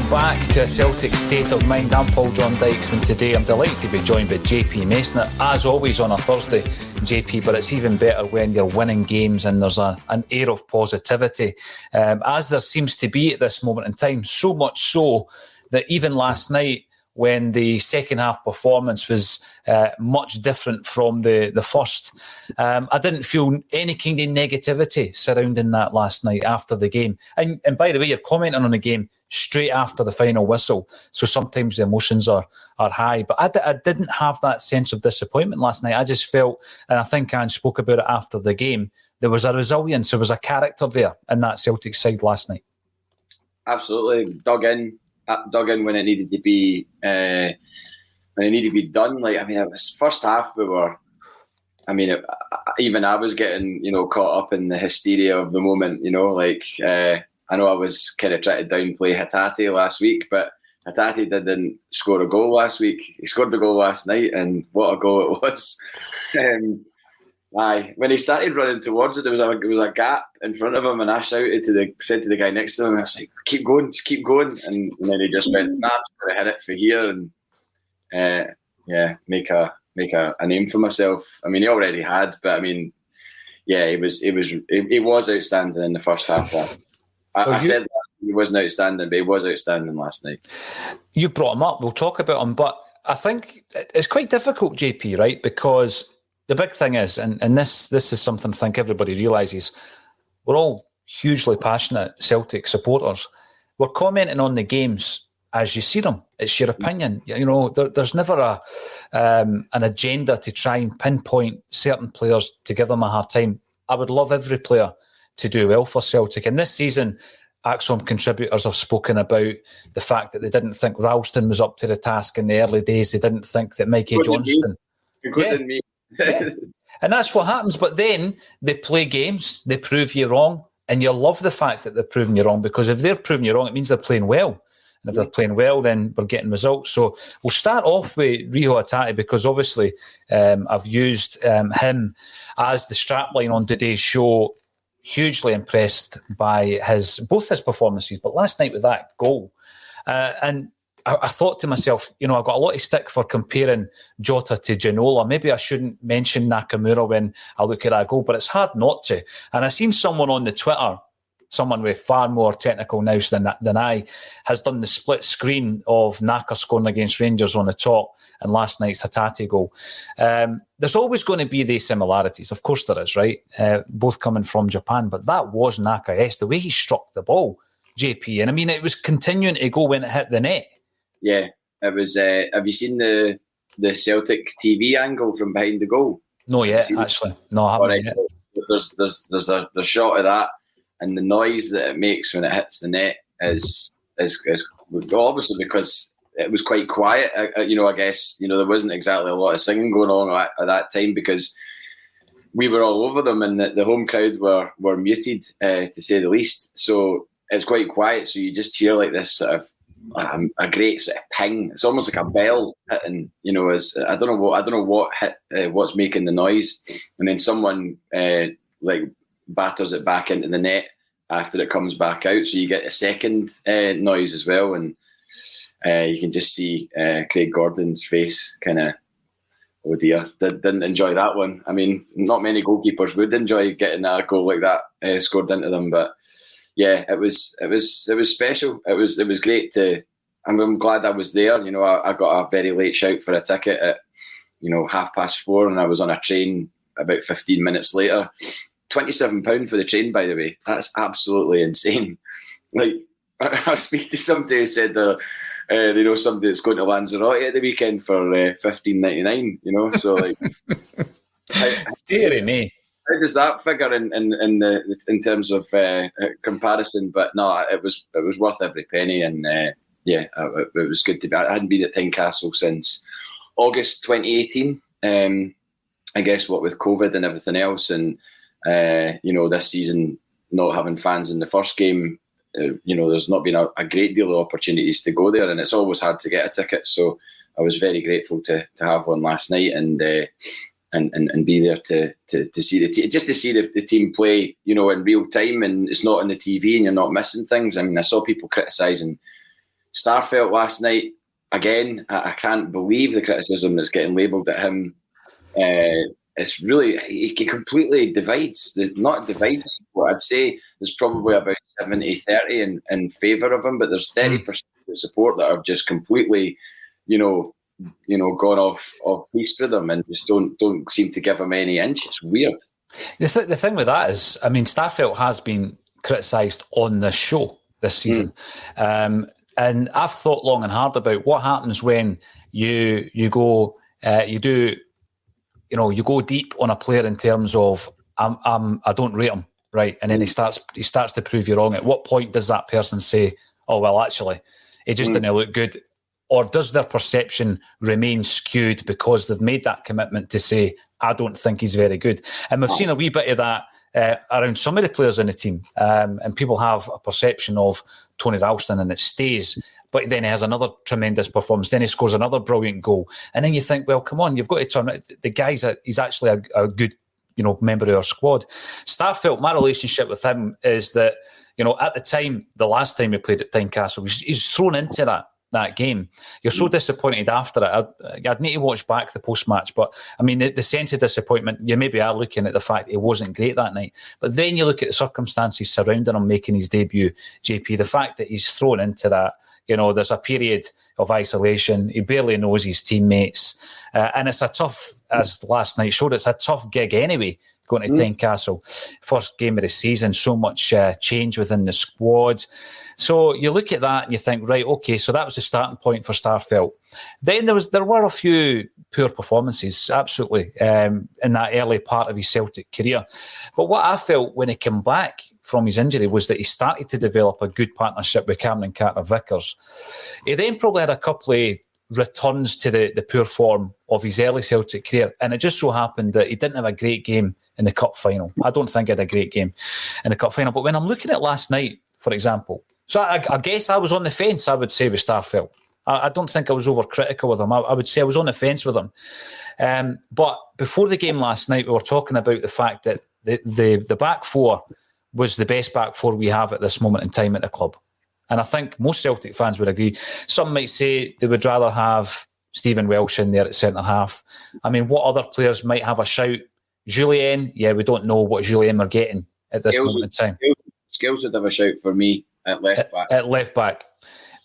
Welcome back to A Celtic State of Mind. I'm John Dykes, and today I'm delighted to be joined by JP Mason. As always on a Thursday, JP, but it's even better when you're winning games and there's an air of positivity, as there seems to be at this moment in time. So much so that even last night, when the second half performance was much different from the first, I didn't feel any kind of negativity surrounding that last night after the game. And by the way, you're commenting on the game straight after the final whistle, so sometimes the emotions are high. But I didn't have that sense of disappointment last night. I just felt, and I think Anne spoke about it after the game, there was a resilience, there was a character there in that Celtic side last night. Absolutely. Dug in when it needed to be done. Like, I mean, it was first half even I was getting, caught up in the hysteria of the moment, I know I was kind of trying to downplay Hatate last week, but Hatate didn't score a goal last week. He scored the goal last night, and what a goal it was. When he started running towards it, there was a gap in front of him, and I said to the guy next to him, I was like, "Keep going, just keep going." And then he just went, "Nah, I'm just going to hit it for here and make a name for myself." I mean, he already had, but I mean, yeah, he was outstanding in the first half. I said that he wasn't outstanding, but he was outstanding last night. You brought him up. We'll talk about him, but I think it's quite difficult, JP, right? Because the big thing is, and this is something I think everybody realises, we're all hugely passionate Celtic supporters. We're commenting on the games as you see them. It's your opinion. There's never an agenda to try and pinpoint certain players to give them a hard time. I would love every player to do well for Celtic. And this season, ACSOM contributors have spoken about the fact that they didn't think Ralston was up to the task in the early days. They didn't think that Mikey Johnston... Including me. Yeah. And that's what happens. But then they play games, they prove you wrong, and you love the fact that they're proving you wrong, because if they're proving you wrong, it means they're playing well. And if they're playing well, then we're getting results. So we'll start off with Reo Hatate, because obviously I've used him as the strapline on today's show. Hugely impressed by both his performances, but last night with that goal. And I thought to myself, I got a lot of stick for comparing Jota to Ginola. Maybe I shouldn't mention Nakamura when I look at that goal, but it's hard not to. And I seen someone on the Twitter, someone with far more technical nous than I, has done the split screen of Naka scoring against Rangers on the top and last night's Hatate goal. There's always going to be these similarities. Of course there is, right? Both coming from Japan, but that was Naka. Yes, the way he struck the ball, JP. And I mean, it was continuing to go when it hit the net. Yeah, it was. Have you seen the Celtic TV angle from behind the goal? No, yet actually. No, I haven't yet. There's a shot of that, and the noise that it makes when it hits the net is obviously because it was quite quiet. I guess there wasn't exactly a lot of singing going on at that time, because we were all over them, and the home crowd were muted, to say the least. So it's quite quiet. So you just hear like this sort of a great sort of ping. It's almost like a bell hitting. As I don't know what hit, what's making the noise, and then someone batters it back into the net after it comes back out. So you get a second noise as well, and you can just see Craig Gordon's face, kind of, oh dear, didn't enjoy that one. I mean, not many goalkeepers would enjoy getting a goal like that scored into them, but yeah, it was special. It was great to. I'm glad I was there. I got a very late shout for a ticket at 4:30, and I was on a train about 15 minutes later. £27 for the train, by the way. That's absolutely insane. Like, I was speaking to somebody who said they know somebody that's going to Lanzarote at the weekend for $15.99. So like, dearie me. How does that figure in terms of comparison? But no, it was worth every penny, and it was good to be. I hadn't been at Tynecastle since August 2018. I guess what with COVID and everything else, and this season not having fans in the first game, there's not been a great deal of opportunities to go there, and it's always hard to get a ticket. So I was very grateful to have one last night, and be there to see the team, just to see the team play, in real time, and it's not on the TV and you're not missing things. I mean, I saw people criticising Starfelt last night, again, I can't believe the criticism that's getting labelled at him. It's really, he completely divides. Not divides, what I'd say there's probably about 70-30 in favour of him, but there's 30% of support that have just completely, gone off piece with him and just don't seem to give him any inch. It's weird. The thing with that is, I mean, Starfelt has been criticised on this show this season. And I've thought long and hard about what happens when you go deep on a player in terms of I don't rate him, right? And then he starts to prove you wrong. At what point does that person say, "Oh well, actually, he just didn't look good," or does their perception remain skewed because they've made that commitment to say, "I don't think he's very good"? And we've seen a wee bit of that around some of the players in the team, and people have a perception of Tony Ralston and it stays. But then he has another tremendous performance. Then he scores another brilliant goal, and then you think, well, come on, you've got to turn it. The guy's he's actually a good, member of our squad. Starfelt, my relationship with him is that, at the time, the last time we played at Tynecastle, he's thrown into that game. You're so disappointed after it. I'd need to watch back the post-match, but I mean, the sense of disappointment, you maybe are looking at the fact he wasn't great that night, but then you look at the circumstances surrounding him making his debut, JP, the fact that he's thrown into that, there's a period of isolation, he barely knows his teammates, and it's a tough, as last night showed, it's a tough gig anyway, going to Tynecastle. First game of the season, so much change within the squad. So you look at that and you think, right, okay, so that was the starting point for Starfelt. Then there were a few poor performances, absolutely, in that early part of his Celtic career. But what I felt when he came back from his injury was that he started to develop a good partnership with Cameron Carter-Vickers. He then probably had a couple of returns to the poor form of his early Celtic career, and it just so happened that he didn't have a great game in the cup final. I don't think he had a great game in the cup final, but when I'm looking at last night, for example, so I guess I was on the fence, I would say, with Starfelt. I don't think I was overcritical with him. I would say I was on the fence with him. But before the game last night, we were talking about the fact that the back four was the best back four we have at this moment in time at the club. And I think most Celtic fans would agree. Some might say they would rather have Stephen Welsh in there at centre-half. I mean, what other players might have a shout? Julien? Yeah, we don't know what Julien we're getting at this moment in time. Scales would have a shout for me at left back. At left back.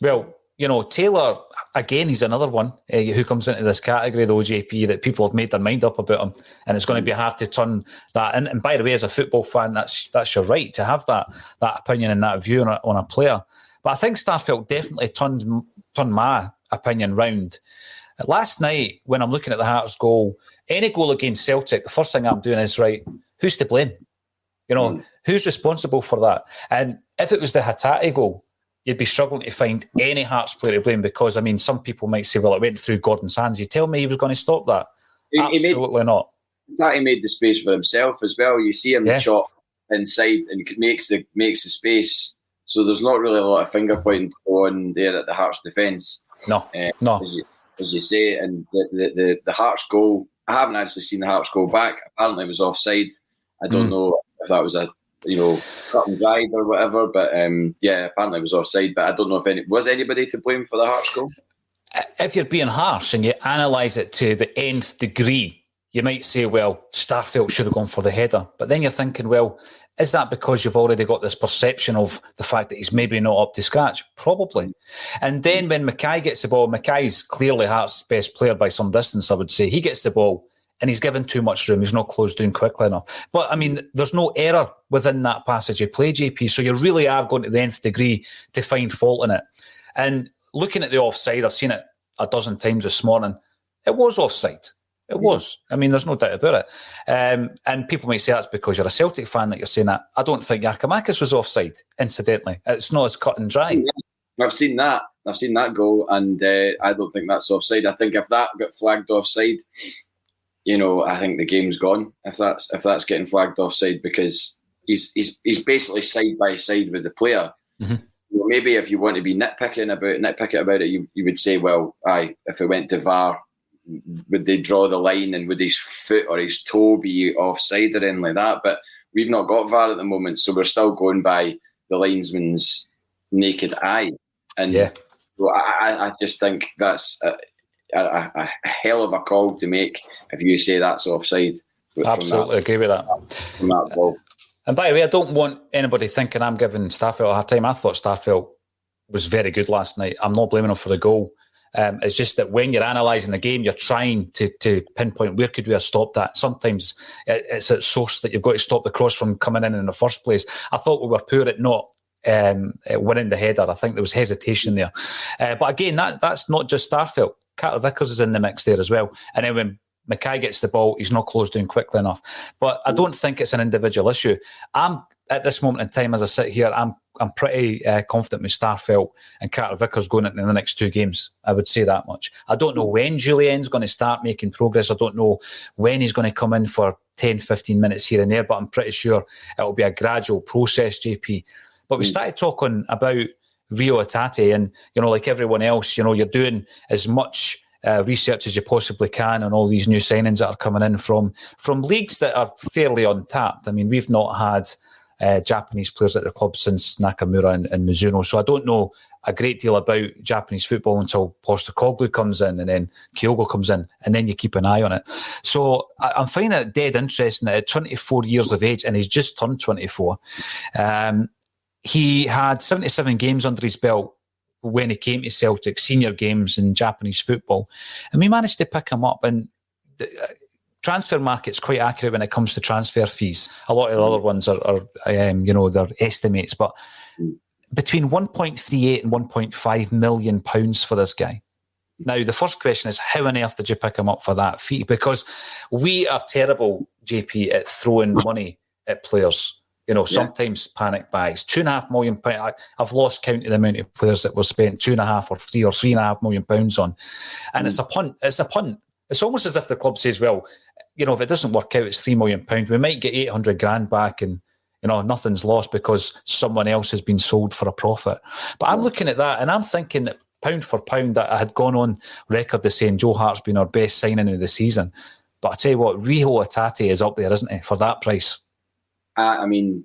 Well, Taylor, again, he's another one who comes into this category, though, JP, that people have made their mind up about him, and it's going to be hard to turn that in. And by the way, as a football fan, that's your right to have that opinion and that view on a player. But I think Starfelt definitely turned my opinion round. Last night, when I'm looking at the Hearts goal, any goal against Celtic, the first thing I'm doing is, right, who's to blame? Who's responsible for that? And if it was the Hatate goal, you'd be struggling to find any Hearts player to blame because, I mean, some people might say, well, it went through Gordon's hands. You tell me he was going to stop that? Absolutely not. He made the space for himself as well. You see him chop inside and makes the space. So there's not really a lot of finger pointing on there at the Hearts defence. No. As you say, and the Hearts goal, I haven't actually seen the Hearts goal back. Apparently it was offside. I don't know if that was a cut and dried or whatever, but apparently it was offside. But I don't know if was anybody to blame for the Hearts goal. If you're being harsh and you analyse it to the nth degree, you might say, well, Starfelt should have gone for the header. But then you're thinking, well, is that because you've already got this perception of the fact that he's maybe not up to scratch? Probably. And then when Mackay gets the ball, Mackay's clearly Hearts' best player by some distance, I would say. He gets the ball and he's given too much room. He's not closed down quickly enough. But, I mean, there's no error within that passage of play, JP, so you really are going to the nth degree to find fault in it. And looking at the offside, I've seen it a dozen times this morning. It was offside. It was. I mean, there's no doubt about it. And people might say that's because you're a Celtic fan that you're saying that. I don't think Giakoumakis was offside, incidentally. It's not as cut and dry. Yeah, I've seen that. I've seen that goal, and I don't think that's offside. I think if that got flagged offside, I think the game's gone. If that's getting flagged offside, because he's basically side by side with the player. Mm-hmm. Maybe if you want to be nitpicking about it, you would say, well, if it went to VAR, would they draw the line and would his foot or his toe be offside or anything like that? But we've not got VAR at the moment, so we're still going by the linesman's naked eye. And So I just think that's a hell of a call to make if you say that's offside. Absolutely agree with that. From that ball. And by the way, I don't want anybody thinking I'm giving Starfelt a hard time. I thought Starfelt was very good last night. I'm not blaming him for the goal. It's just that when you're analysing the game, you're trying to pinpoint where could we have stopped that. Sometimes it's at source that you've got to stop the cross from coming in the first place. I thought we were poor at not winning the header. I think there was hesitation there. But again, that's not just Starfelt. Carter Vickers is in the mix there as well. And then when Mackay gets the ball, he's not closed down quickly enough. But I don't think it's an individual issue. I'm at this moment in time, as I sit here, I'm pretty confident with Starfelt and Carter Vickers going into the next 2 games. I would say that much. I don't know when Julien's going to start making progress. I don't know when he's going to come in for 10, 15 minutes here and there, but I'm pretty sure it'll be a gradual process, JP. But we started talking about Reo Hatate, and, like everyone else, you're doing as much research as you possibly can on all these new signings that are coming in from leagues that are fairly untapped. I mean, we've not had Japanese players at the club since Nakamura and Mizuno, so I don't know a great deal about Japanese football until Postecoglou comes in and then Kyogo comes in, and then you keep an eye on it. So I'm finding it dead interesting that at 24 years of age, and he's just turned 24, he had 77 games under his belt when he came to Celtic, senior games in Japanese football. And we managed to pick him up. And the transfer market's quite accurate when it comes to transfer fees. A lot of the other ones are they're estimates. But between 1.38 and 1.5 million pounds for this guy. Now, the first question is, how on earth did you pick him up for that fee? Because we are terrible, JP, at throwing money at players. Sometimes panic buys. £2.5 million. I've lost count of the amount of players that were spent £2.5 or £3.5 million on. And it's a punt. It's almost as if the club says, well, if it doesn't work out, it's £3 million. We might get 800 grand back and, nothing's lost because someone else has been sold for a profit. But I'm looking at that and I'm thinking that pound for pound that I had gone on record as saying Joe Hart's been our best signing of the season. But I tell you what, Reo Hatate is up there, isn't he, for that price? I mean,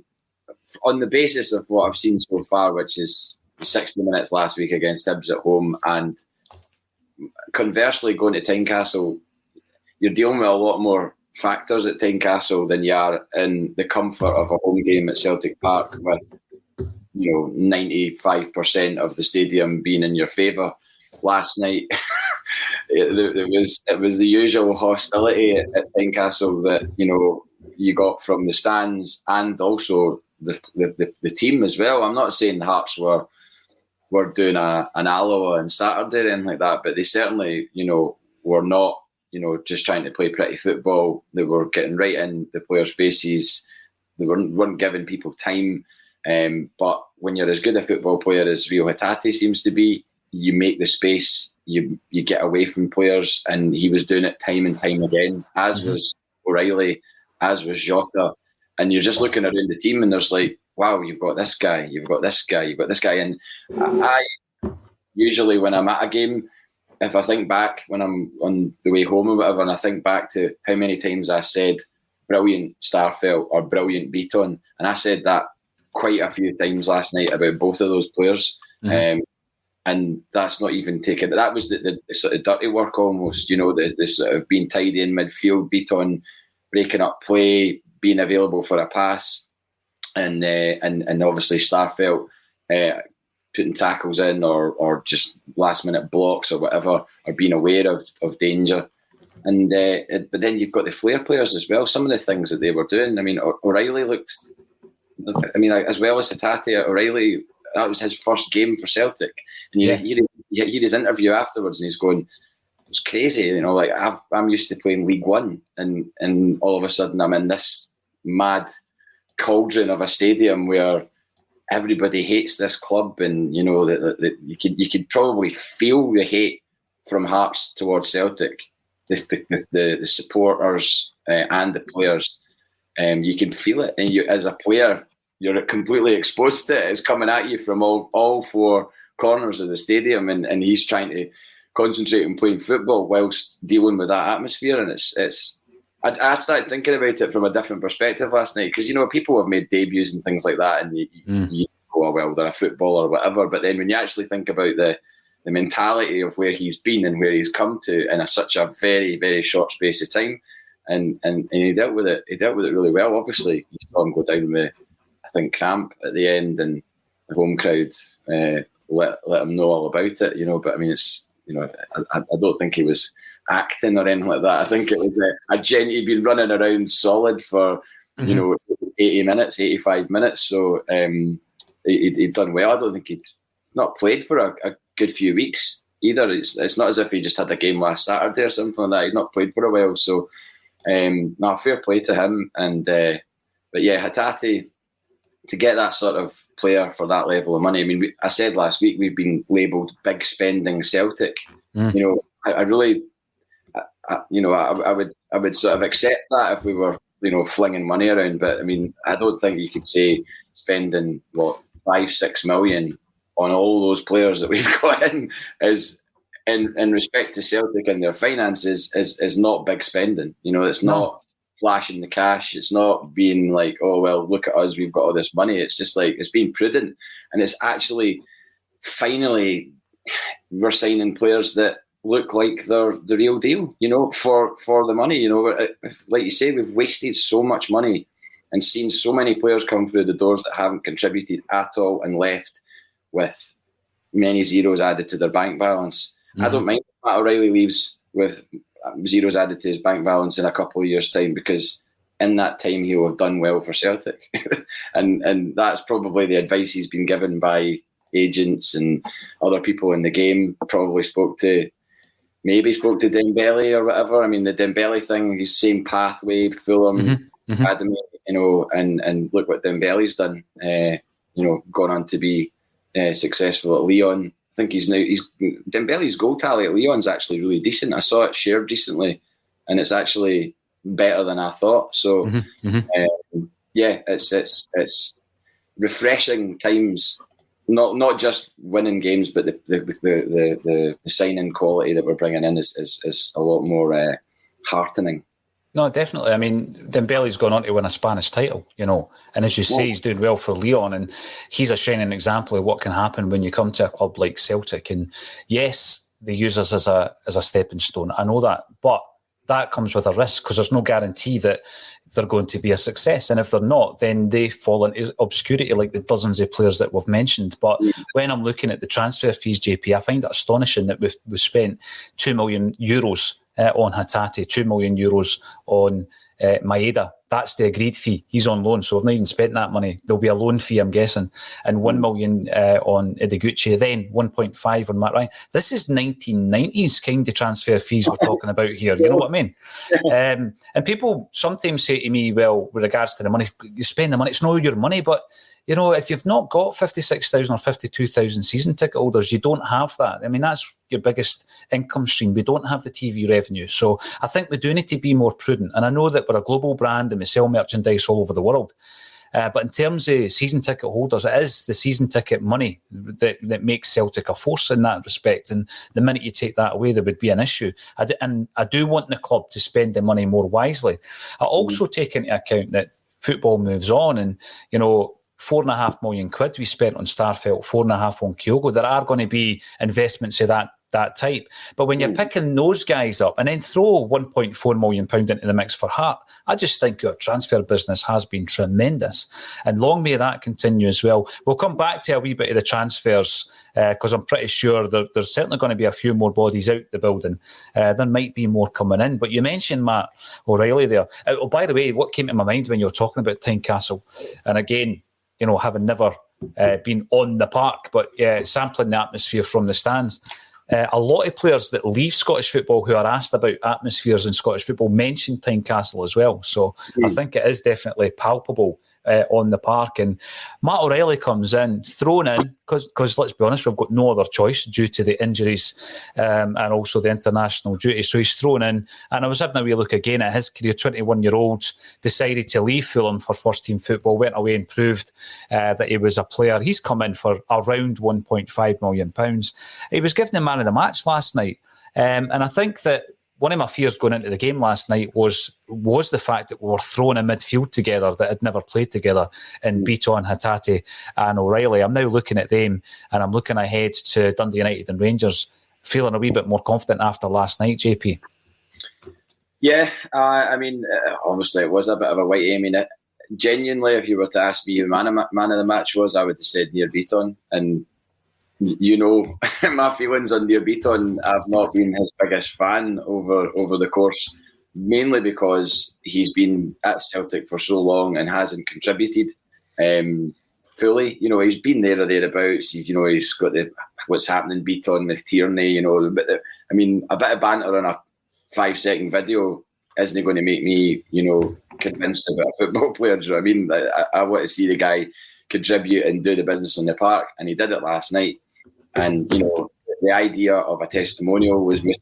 on the basis of what I've seen so far, which is 60 minutes last week against Hibs at home, and conversely going to Tynecastle, you're dealing with a lot more factors at Tynecastle than you are in the comfort of a home game at Celtic Park with 95% of the stadium being in your favour. Last night, it was the usual hostility at Tynecastle that you got from the stands and also the team as well. I'm not saying Hearts were doing an Alloa on Saturday or anything like that, but they certainly were not just trying to play pretty football. They were getting right in the players' faces. They weren't giving people time. But when you're as good a football player as Reo Hatate seems to be, you make the space. You get away from players, and he was doing it time and time again, as was O'Reilly, as was Jota. And you're just looking around the team and there's like, wow, you've got this guy, you've got this guy, you've got this guy. And I usually, when I'm at a game, if I think back when I'm on the way home or whatever, and I think back to how many times I said brilliant Starfelt or brilliant Bitton, and I said that quite a few times last night about both of those players. Mm-hmm. And that's not even taken. That was the sort of dirty work almost, the sort of being tidy in midfield, Bitton breaking up play, being available for a pass, and obviously Starfelt putting tackles in or just last minute blocks or whatever, or being aware of danger. And but then you've got the flair players as well. Some of the things that they were doing. I mean, O'Reilly looked. I mean, as well as Hatate, O'Reilly, that was his first game for Celtic, and you hear his interview afterwards, and he's going, "It's crazy, like I'm used to playing League One, and all of a sudden I'm in this mad cauldron of a stadium where everybody hates this club, and that you could probably feel the hate from Hearts towards Celtic, the supporters and the players. You can feel it, and you as a player, you're completely exposed to it. It's coming at you from all four corners of the stadium, and he's trying to concentrate on playing football whilst dealing with that atmosphere. And it's. I started thinking about it from a different perspective last night, because people have made debuts and things like that, and you go, oh, well, they're a footballer or whatever. But then when you actually think about the the mentality of where he's been and where he's come to in such a very, very short space of time. And he dealt with it. He dealt with it really well. Obviously, you saw him go down with, I think, cramp at the end, and the home crowd let him know all about it. You know, but I mean, it's, you know, I don't think he was acting or anything like that. I think it was he'd been running around solid for you know 80 minutes, 85 minutes. So he'd done well. I don't think he'd not played for a good few weeks either. It's not as if he just had a game last Saturday or something like that. He'd not played for a while. So fair play to him. And but yeah, Hatate, to get that sort of player for that level of money. I mean, I said last week we've been labelled big spending Celtic. You know, I really, I would sort of accept that if we were, you know, flinging money around. But I mean, I don't think you could say spending 5-6 million on all those players that we've got is in respect to Celtic and their finances is not big spending. You know, it's not flashing the cash. It's not being like, oh well, look at us, we've got all this money. It's just like, it's being prudent, and it's actually finally we're signing players that look like they're the real deal, you know, for the money. You know, like you say, we've wasted so much money and seen so many players come through the doors that haven't contributed at all and left with many zeros added to their bank balance. I don't mind if Matt O'Reilly leaves with zeros added to his bank balance in a couple of years' time, because in that time he will have done well for Celtic. and that's probably the advice he's been given by agents and other people in the game. Probably spoke to Dembele or whatever. I mean, the Dembele thing, he's same pathway, Fulham, Academy, you know, and look what Dembele's done. You know, gone on to be successful at Lyon. I think Dembele's goal tally at Lyon's actually really decent. I saw it shared recently, and it's actually better than I thought. So, yeah, it's refreshing times. Not just winning games, but the signing quality that we're bringing in is a lot more heartening. No, definitely. I mean, Dembele's gone on to win a Spanish title, you know, and as you say, he's doing well for Lyon, and he's a shining example of what can happen when you come to a club like Celtic. And yes, they use us as a stepping stone. I know that, but that comes with a risk, because there's no guarantee that they're going to be a success. And if they're not, then they fall into obscurity like the dozens of players that we've mentioned. But when I'm looking at the transfer fees, JP, I find it astonishing that we've spent €2 million on Hatate, €2 million on Maeda. That's the agreed fee. He's on loan, so I've not even spent that money. There'll be a loan fee, I'm guessing, and 1 million on Ideguchi, then 1.5 on Matt Ryan. This is 1990s kind of transfer fees we're talking about here. You know what I mean? And people sometimes say to me, well, with regards to the money, you spend the money, it's not your money, but you know, if you've not got 56,000 or 52,000 season ticket holders, you don't have that. I mean, that's your biggest income stream. We don't have the TV revenue. So I think we do need to be more prudent. And I know that we're a global brand and we sell merchandise all over the world. But in terms of season ticket holders, it is the season ticket money that makes Celtic a force in that respect. And the minute you take that away, there would be an issue. And I do want the club to spend the money more wisely. I also take into account that football moves on, and, you know, £4.5 million we spent on Starfelt, 4.5 on Kyogo. There are going to be investments of that type. But when you're picking those guys up and then throw £1.4 million into the mix for Hart, I just think your transfer business has been tremendous. And long may that continue as well. We'll come back to a wee bit of the transfers, because I'm pretty sure there's certainly going to be a few more bodies out the building. There might be more coming in. But you mentioned Matt O'Reilly there. Oh, by the way, what came to my mind when you were talking about Tynecastle, and again, you know, having never been on the park, but sampling the atmosphere from the stands. A lot of players that leave Scottish football who are asked about atmospheres in Scottish football mention Tynecastle as well. So I think it is definitely palpable on the park. And Matt O'Reilly comes in, thrown in, because let's be honest, we've got no other choice due to the injuries and also the international duty. So he's thrown in. And I was having a wee look again at his career. 21-year-old decided to leave Fulham for first-team football, went away and proved that he was a player. He's come in for around £1.5 million. He was given the man of the match last night. And I think that one of my fears going into the game last night was the fact that we were throwing a midfield together that had never played together in Bitton, Hatate and O'Reilly. I'm now looking at them and I'm looking ahead to Dundee United and Rangers, feeling a wee bit more confident after last night, JP. Yeah, I mean, obviously it was a bit of a whitey. I mean, genuinely, if you were to ask me who man of the match was, I would have said Nir Bitton. And you know my feelings on Nir Bitton. I've not been his biggest fan over the course, mainly because he's been at Celtic for so long and hasn't contributed fully. You know, he's been there or thereabouts. He's got the what's happening Bitton with Tierney. You know, a bit of banter on a 5-second video isn't going to make me, convinced about a football player. Do you know what I mean? I want to see the guy contribute and do the business on the park, and he did it last night. And, the idea of a testimonial was made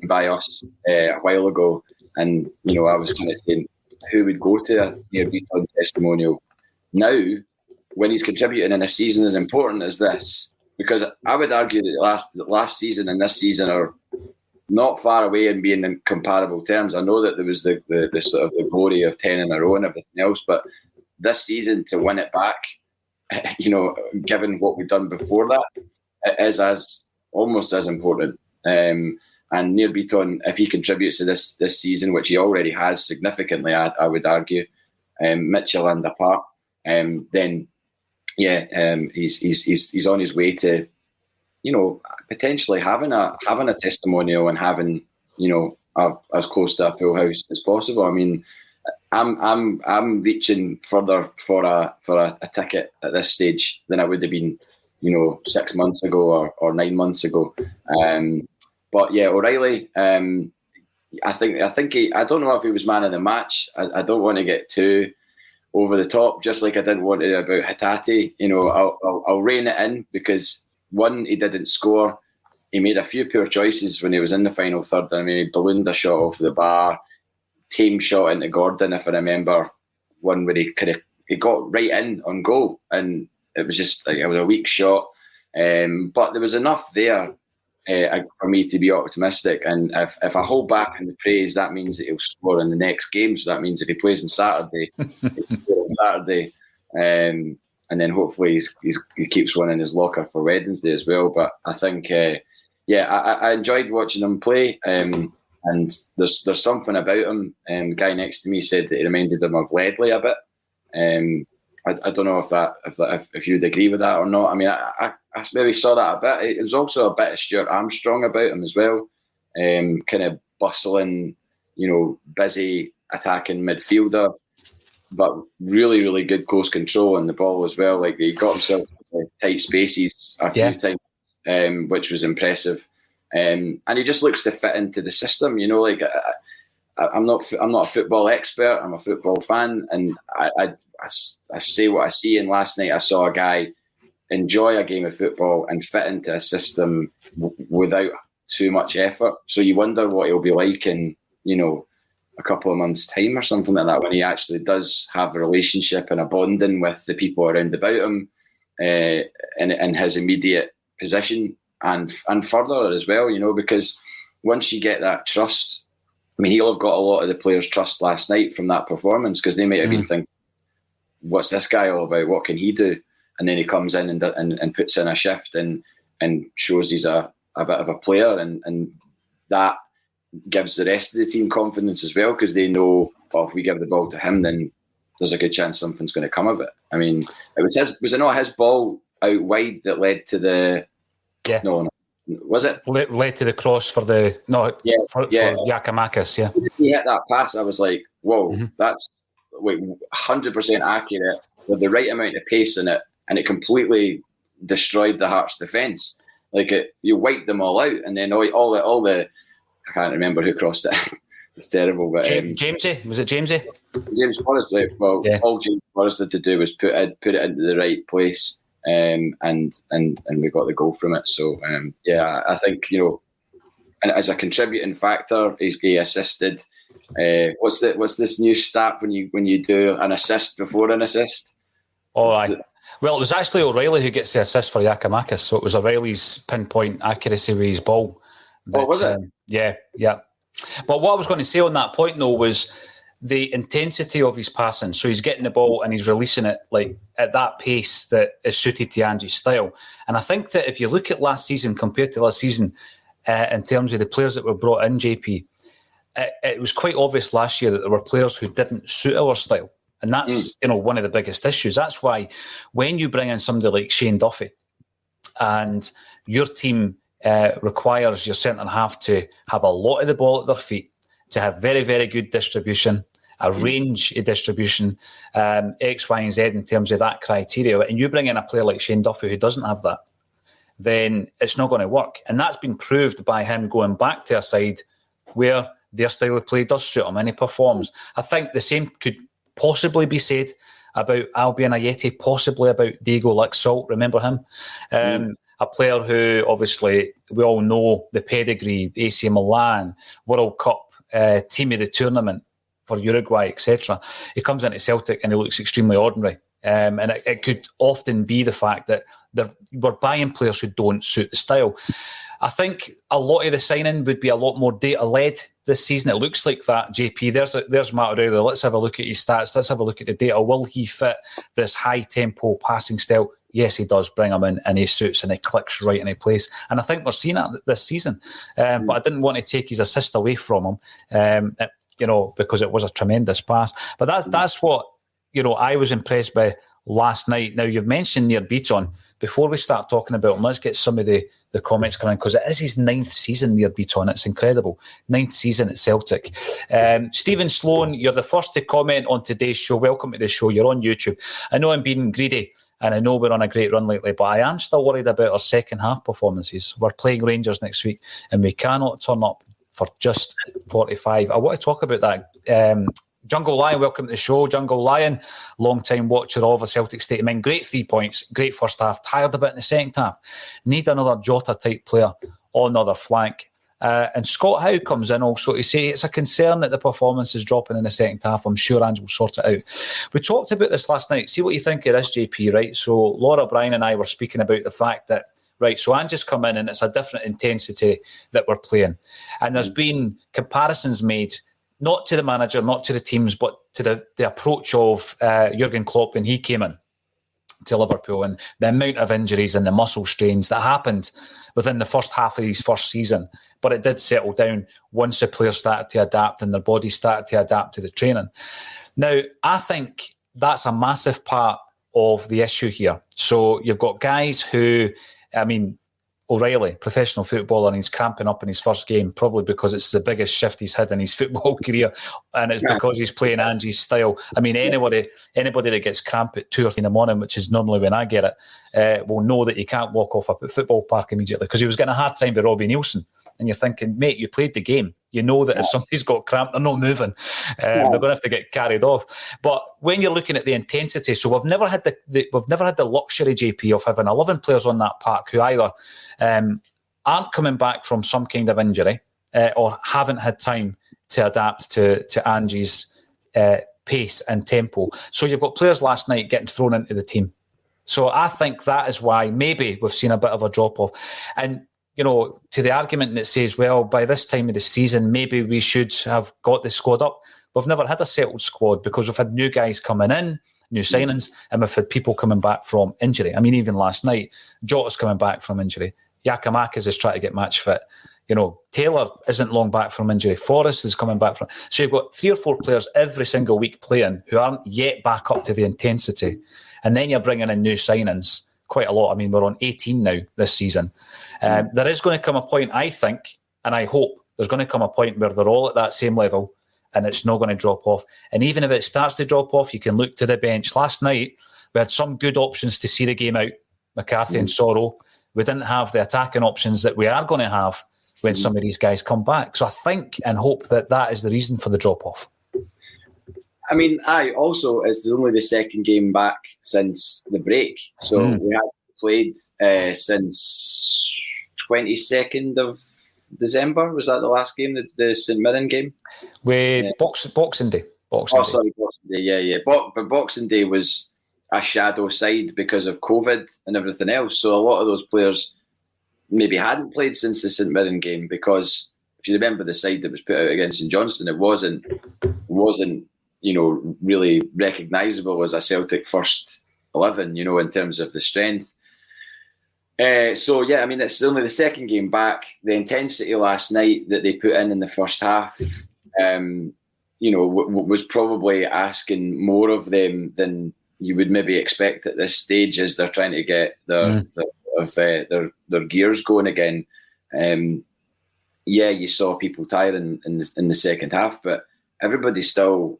by us a while ago. And, I was kind of saying, who would go to a Nir Bitton testimonial now when he's contributing in a season as important as this? Because I would argue that last season and this season are not far away in being in comparable terms. I know that there was the sort of the glory of 10 in a row and everything else, but this season to win it back, given what we've done before that, it is almost as important. And Nir Bitton, if he contributes to this season, which he already has significantly, I would argue, Mitchell and apart, then he's on his way to, potentially having a testimonial and having, as close to a full house as possible. I mean, I'm reaching further for a ticket at this stage than I would have been, 6 months ago or 9 months ago. But yeah, O'Reilly, I think I don't know if he was man of the match. I don't want to get too over the top, just like I didn't want to about Hatate. I'll rein it in because one, he didn't score. He made a few poor choices when he was in the final third. I mean, he ballooned a shot off the bar, tame shot into Gordon, if I remember, one where he got right in on goal, and it was just like it was a weak shot. But there was enough there for me to be optimistic. And if I hold back on the praise, that means that he'll score in the next game. So that means if he plays on Saturday, he'll score on Saturday. And then hopefully he keeps one in his locker for Wednesday as well. But I think, I enjoyed watching him play. And there's something about him. The guy next to me said that he reminded him of Ledley a bit. I don't know if you'd agree with that or not. I mean, I maybe saw that a bit. It was also a bit of Stuart Armstrong about him as well. Kind of bustling, busy attacking midfielder, but really, really good close control on the ball as well. Like he got himself in tight spaces a few times, which was impressive. And he just looks to fit into the system. Like I'm not a football expert. I'm a football fan, and I say what I see. And last night I saw a guy enjoy a game of football and fit into a system without too much effort. So you wonder what he'll be like in, a couple of months' time or something like that, when he actually does have a relationship and a bonding with the people around about him in his immediate position and further as well, because once you get that trust, I mean, he'll have got a lot of the players' trust last night from that performance, because they might have been thinking, what's this guy all about? What can he do? And then he comes in and puts in a shift and shows he's a bit of a player, and that gives the rest of the team confidence as well, because they know, if we give the ball to him, then there's a good chance something's going to come of it. I mean, was it not his ball out wide that led to the... Yeah. No. Was it? Led to the cross for Giakoumakis, yeah. He hit that pass, I was like, whoa, that's 100% accurate with the right amount of pace in it, and it completely destroyed the Hearts' defence. Like you wiped them all out, and then all the I can't remember who crossed it. It's terrible, but Jamesy, was it Jamesy? James Forrest. All James Forrest had to do was put it into the right place, and we got the goal from it. So I think and as a contributing factor, he assisted. What's this new stat when you do an assist before an assist? Well, it was actually O'Reilly who gets the assist for Giakoumakis, so it was O'Reilly's pinpoint accuracy with his ball. Was it? Yeah. But what I was going to say on that point, though, was the intensity of his passing. So he's getting the ball and he's releasing it like at that pace that is suited to Angie's style. And I think that if you look at last season compared to last season, in terms of the players that were brought in, JP, it was quite obvious last year that there were players who didn't suit our style. And that's, one of the biggest issues. That's why when you bring in somebody like Shane Duffy and your team requires your centre-half to have a lot of the ball at their feet, to have very, very good distribution, a range of distribution, X, Y, and Z in terms of that criteria, and you bring in a player like Shane Duffy who doesn't have that, then it's not going to work. And that's been proved by him going back to a side where their style of play does suit him and he performs. I think the same could possibly be said about Albion Ayeti, possibly about Diego Laxalt. Remember him? A player who, obviously, we all know the pedigree, AC Milan, World Cup, team of the tournament for Uruguay, etc. He comes into Celtic and he looks extremely ordinary. And it could often be the fact that we're buying players who don't suit the style. I think a lot of the signing would be a lot more data-led this season. It looks like that, JP. There's Matt O'Reilly. Let's have a look at his stats. Let's have a look at the data. Will he fit this high-tempo passing style? Yes, he does. Bring him in and he suits and he clicks right into place. And I think we're seeing that this season. But I didn't want to take his assist away from him, because it was a tremendous pass. But that's what, I was impressed by last night. Now, you've mentioned Nir Bitton. Before we start talking about him, let's get some of the comments coming, because it is his 9th season, Nir Bitton. It's incredible. 9th season at Celtic. Stephen Sloan, you're the first to comment on today's show. Welcome to the show. You're on YouTube. I know I'm being greedy, and I know we're on a great run lately, but I am still worried about our second half performances. We're playing Rangers next week, and we cannot turn up for just 45. I want to talk about that. Jungle Lion, welcome to the show. Jungle Lion, long-time watcher of a Celtic State of Mind. Great 3 points, great first half. Tired a bit in the second half. Need another Jota-type player on the other flank. And Scott Howe comes in also to say it's a concern that the performance is dropping in the second half. I'm sure Ange will sort it out. We talked about this last night. See what you think of this, JP, right? So Laura Bryan and I were speaking about the fact that, right, so Ange has come in and it's a different intensity that we're playing. And there's been comparisons made, not to the manager, not to the teams, but to the approach of Jurgen Klopp when he came in to Liverpool, and the amount of injuries and the muscle strains that happened within the first half of his first season. But it did settle down once the players started to adapt and their bodies started to adapt to the training. Now, I think that's a massive part of the issue here. So you've got guys who, O'Reilly, professional footballer, and he's cramping up in his first game, probably because it's the biggest shift he's had in his football career, and it's because he's playing Angie's style. Anybody that gets cramp at 2 or 3 in the morning, which is normally when I get it, will know that you can't walk off up at football park immediately, because he was getting a hard time with Robbie Nielsen. And you're thinking, mate, you played the game. You know that if somebody's got cramp, they're not moving. They're going to have to get carried off. But when you're looking at the intensity, so we've never had the luxury, JP, of having 11 players on that park who either aren't coming back from some kind of injury or haven't had time to adapt to Angie's pace and tempo. So you've got players last night getting thrown into the team. So I think that is why maybe we've seen a bit of a drop-off. And to the argument that says, well, by this time of the season, maybe we should have got the squad up. We've never had a settled squad because we've had new guys coming in, new signings, and we've had people coming back from injury. Even last night, Jota's coming back from injury. Giakoumakis is trying to get match fit. Taylor isn't long back from injury. Forrest is coming back from. So you've got 3 or 4 players every single week playing who aren't yet back up to the intensity. And then you're bringing in new signings. Quite a lot. We're on 18 now this season. There is going to come a point, I think, and I hope there's going to come a point where they're all at that same level and it's not going to drop off. And even if it starts to drop off, you can look to the bench. Last night, we had some good options to see the game out, McCarthy and Sorrow. We didn't have the attacking options that we are going to have when some of these guys come back. So I think and hope that is the reason for the drop-off. Also, it's only the second game back since the break. So we had played since 22nd of December. Was that the last game, the St Mirren game? Boxing Day. Boxing Day, yeah. But Boxing Day was a shadow side because of COVID and everything else. So a lot of those players maybe hadn't played since the St Mirren game because if you remember the side that was put out against St Johnstone, it wasn't really recognisable as a Celtic first 11, in terms of the strength. So yeah, I mean, it's only the second game back. The intensity last night that they put in the first half, was probably asking more of them than you would maybe expect at this stage, as they're trying to get their gears going again. You saw people tiring in the second half, but everybody still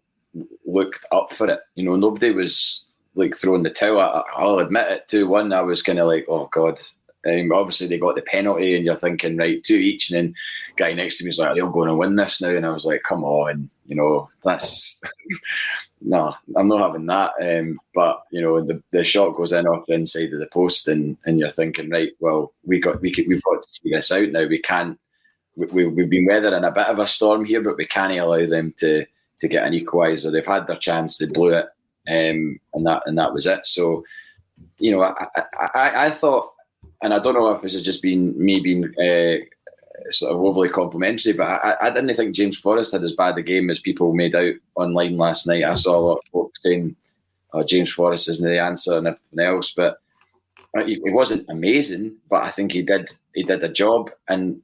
looked up for it. Nobody was like throwing the towel. I'll admit it, 2-1. I was kind of like, oh God. Obviously they got the penalty, and you're thinking, right, 2 each, and then guy next to me was like, they're going to win this now, and I was like, come on, that's no, I'm not having that. But the shot goes in off the inside of the post, and you're thinking, right, well, we've got to see this out now. We can't. We've been weathering a bit of a storm here, but we can't allow them to get an equaliser. They've had their chance, they blew it, and that was it. So, I thought, and I don't know if this has just been me being sort of overly complimentary, but I didn't think James Forrest had as bad a game as people made out online last night. I saw a lot of folks saying, oh, James Forrest isn't the answer and everything else, but he wasn't amazing, but I think he did a job. And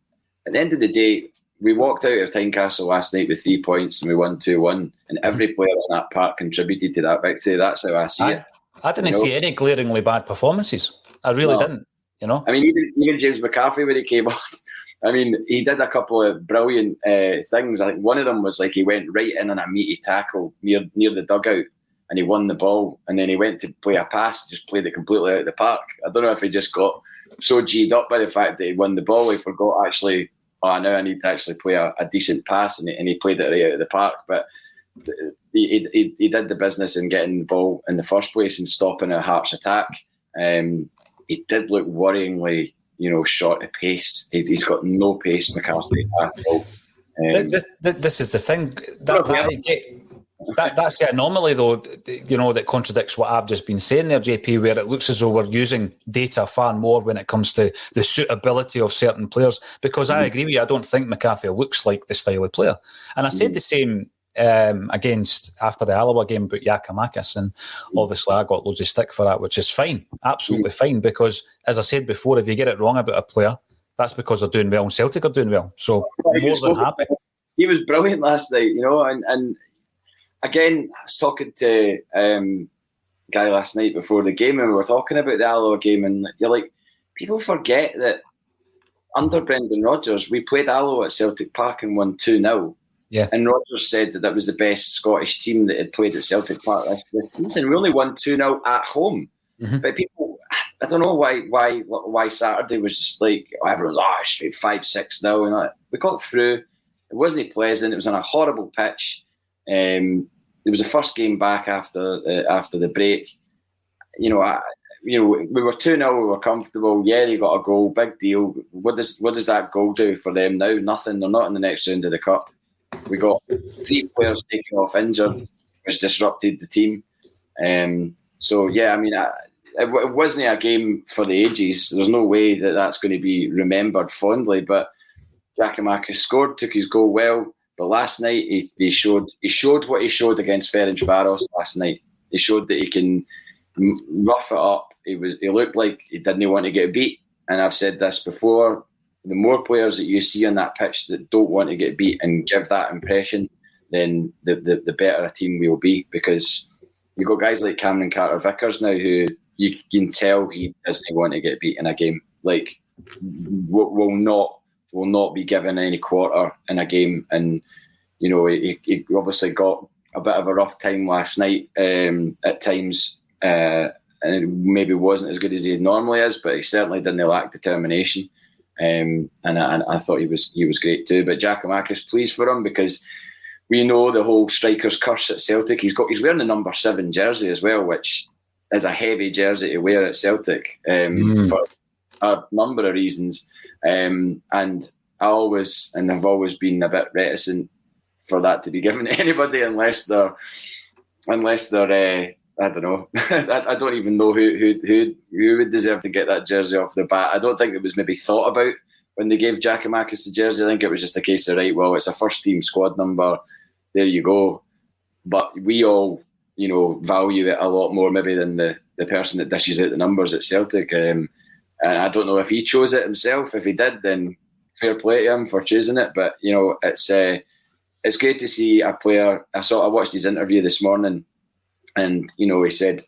at the end of the day, we walked out of Tynecastle last night with 3 points, and we won 2-1, and every player on that park contributed to that victory. That's how I see it. I didn't see any glaringly bad performances. I really didn't. I mean, even James McCarthy, when he came on, I mean, he did a couple of brilliant things. I think one of them was like he went right in on a meaty tackle near the dugout, and he won the ball, and then he went to play a pass, just played it completely out of the park. I don't know if he just got so G'd up by the fact that he won the ball, he forgot actually, now I need to actually play a decent pass, and he played it right out of the park. But he did the business in getting the ball in the first place and stopping a Hearts attack. He did look worryingly, short of pace. He's got no pace, McCarthy, at all. This is the thing. That's the anomaly, though, that contradicts what I've just been saying there, JP, where it looks as though we're using data far more when it comes to the suitability of certain players. Because I agree with you, I don't think McCarthy looks like the style of player. And I said the same after the Alloa game about Giakoumakis, and obviously I got loads of stick for that, which is fine, absolutely fine, because as I said before, if you get it wrong about a player, that's because they're doing well and Celtic are doing well. So more than happy. He was brilliant last night, and again, I was talking to Guy last night before the game, and we were talking about the Alloa game, and you're like, people forget that under Brendan Rodgers, we played Alloa at Celtic Park and won 2-0. Yeah. And Rodgers said that was the best Scottish team that had played at Celtic Park this season. We only won 2-0 at home. Mm-hmm. But people, I don't know why Saturday was just like, everyone's straight 5-6-0. And we got through. It wasn't pleasant. It was on a horrible pitch. It was the first game back after the break. We were 2-0. We were comfortable. Yeah, they got a goal. Big deal. What does that goal do for them now? Nothing. They're not in the next round of the cup. We got 3 players taken off injured, which disrupted the team. So yeah, I mean, it wasn't a game for the ages. There's no way that that's going to be remembered fondly. But Giakoumakis scored, took his goal well. But last night he showed what he showed against Ferencvaros last night. He showed that he can rough it up. He looked like he didn't want to get beat. And I've said this before. The more players that you see on that pitch that don't want to get beat and give that impression, then the better a team we will be. Because you've got guys like Cameron Carter-Vickers now who you can tell he doesn't want to get beat in a game. Like, will not be given any quarter in a game. And, he obviously got a bit of a rough time last night at times. And it maybe wasn't as good as he normally is, but he certainly didn't lack determination. And I thought he was great too. But Giakoumakis, pleased for him, because we know the whole striker's curse at Celtic. He's wearing the number 7 jersey as well, which is a heavy jersey to wear at Celtic for a number of reasons. And I've always been a bit reticent for that to be given to anybody unless they're I don't know. I don't even know who would deserve to get that jersey off the bat. I don't think it was maybe thought about when they gave Giakoumakis the jersey, I think it was just a case of, right, well, it's a first team squad number. There you go. But we all, value it a lot more maybe than the person that dishes out the numbers at Celtic. And I don't know if he chose it himself. If he did, then fair play to him for choosing it. But, it's great to see a player. I watched his interview this morning, and, he said,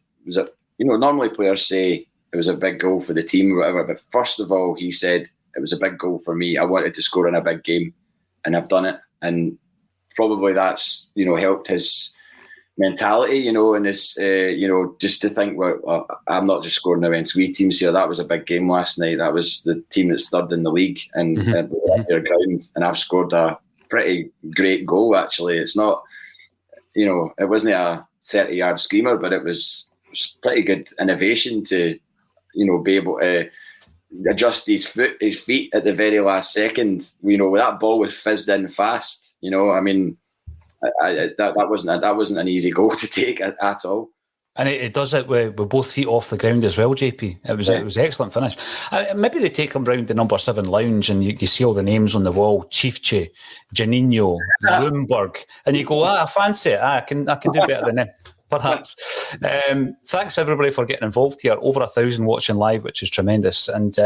normally players say it was a big goal for the team or whatever. But first of all, he said, it was a big goal for me. I wanted to score in a big game, and I've done it. And probably that's, helped his mentality, and his, just to think, well, I'm not just scoring against wee teams here. That was a big game last night. That was the team that's third in the league and their ground. And I've scored a pretty great goal, actually. It's not, it wasn't a 30-yard screamer, but it was pretty good innovation to, be able to adjust his feet at the very last second. That ball was fizzed in fast. That wasn't an easy goal to take at all. And it does it with both feet off the ground as well, JP. It was an excellent finish. Maybe they take him round the number 7 lounge and you see all the names on the wall: Chiefche, Janino, Bloomberg, and you go, I fancy it. I can do better than him. Perhaps. Thanks everybody for getting involved here. Over 1,000 watching live, which is tremendous. And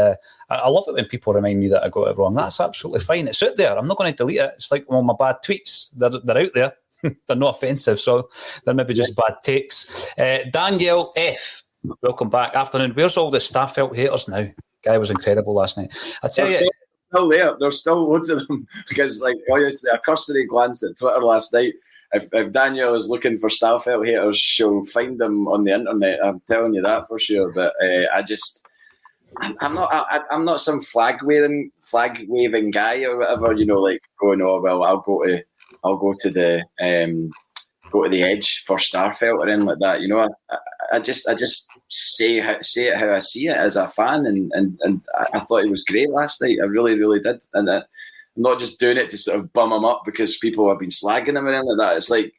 I love it when people remind me that I got it wrong. That's absolutely fine. It's out there. I'm not going to delete it. It's like all my bad tweets. They're out there. They're not offensive, so they're maybe just bad takes. Danielle F, welcome back. Afternoon. Where's all the Starfelt haters now? Guy was incredible last night. I tell you, still there. There's still loads of them because, like, honestly, a cursory glance at Twitter last night. If Danielle is looking for Starfelt haters, she'll find them on the internet. I'm telling you that for sure. But I'm not some flag waving guy or whatever. Like going, oh well, I'll go to the edge for Starfelt or anything like that. I just say it how I see it as a fan, and I thought he was great last night. I really, really did, and I'm not just doing it to sort of bum him up because people have been slagging him or anything like that. It's like,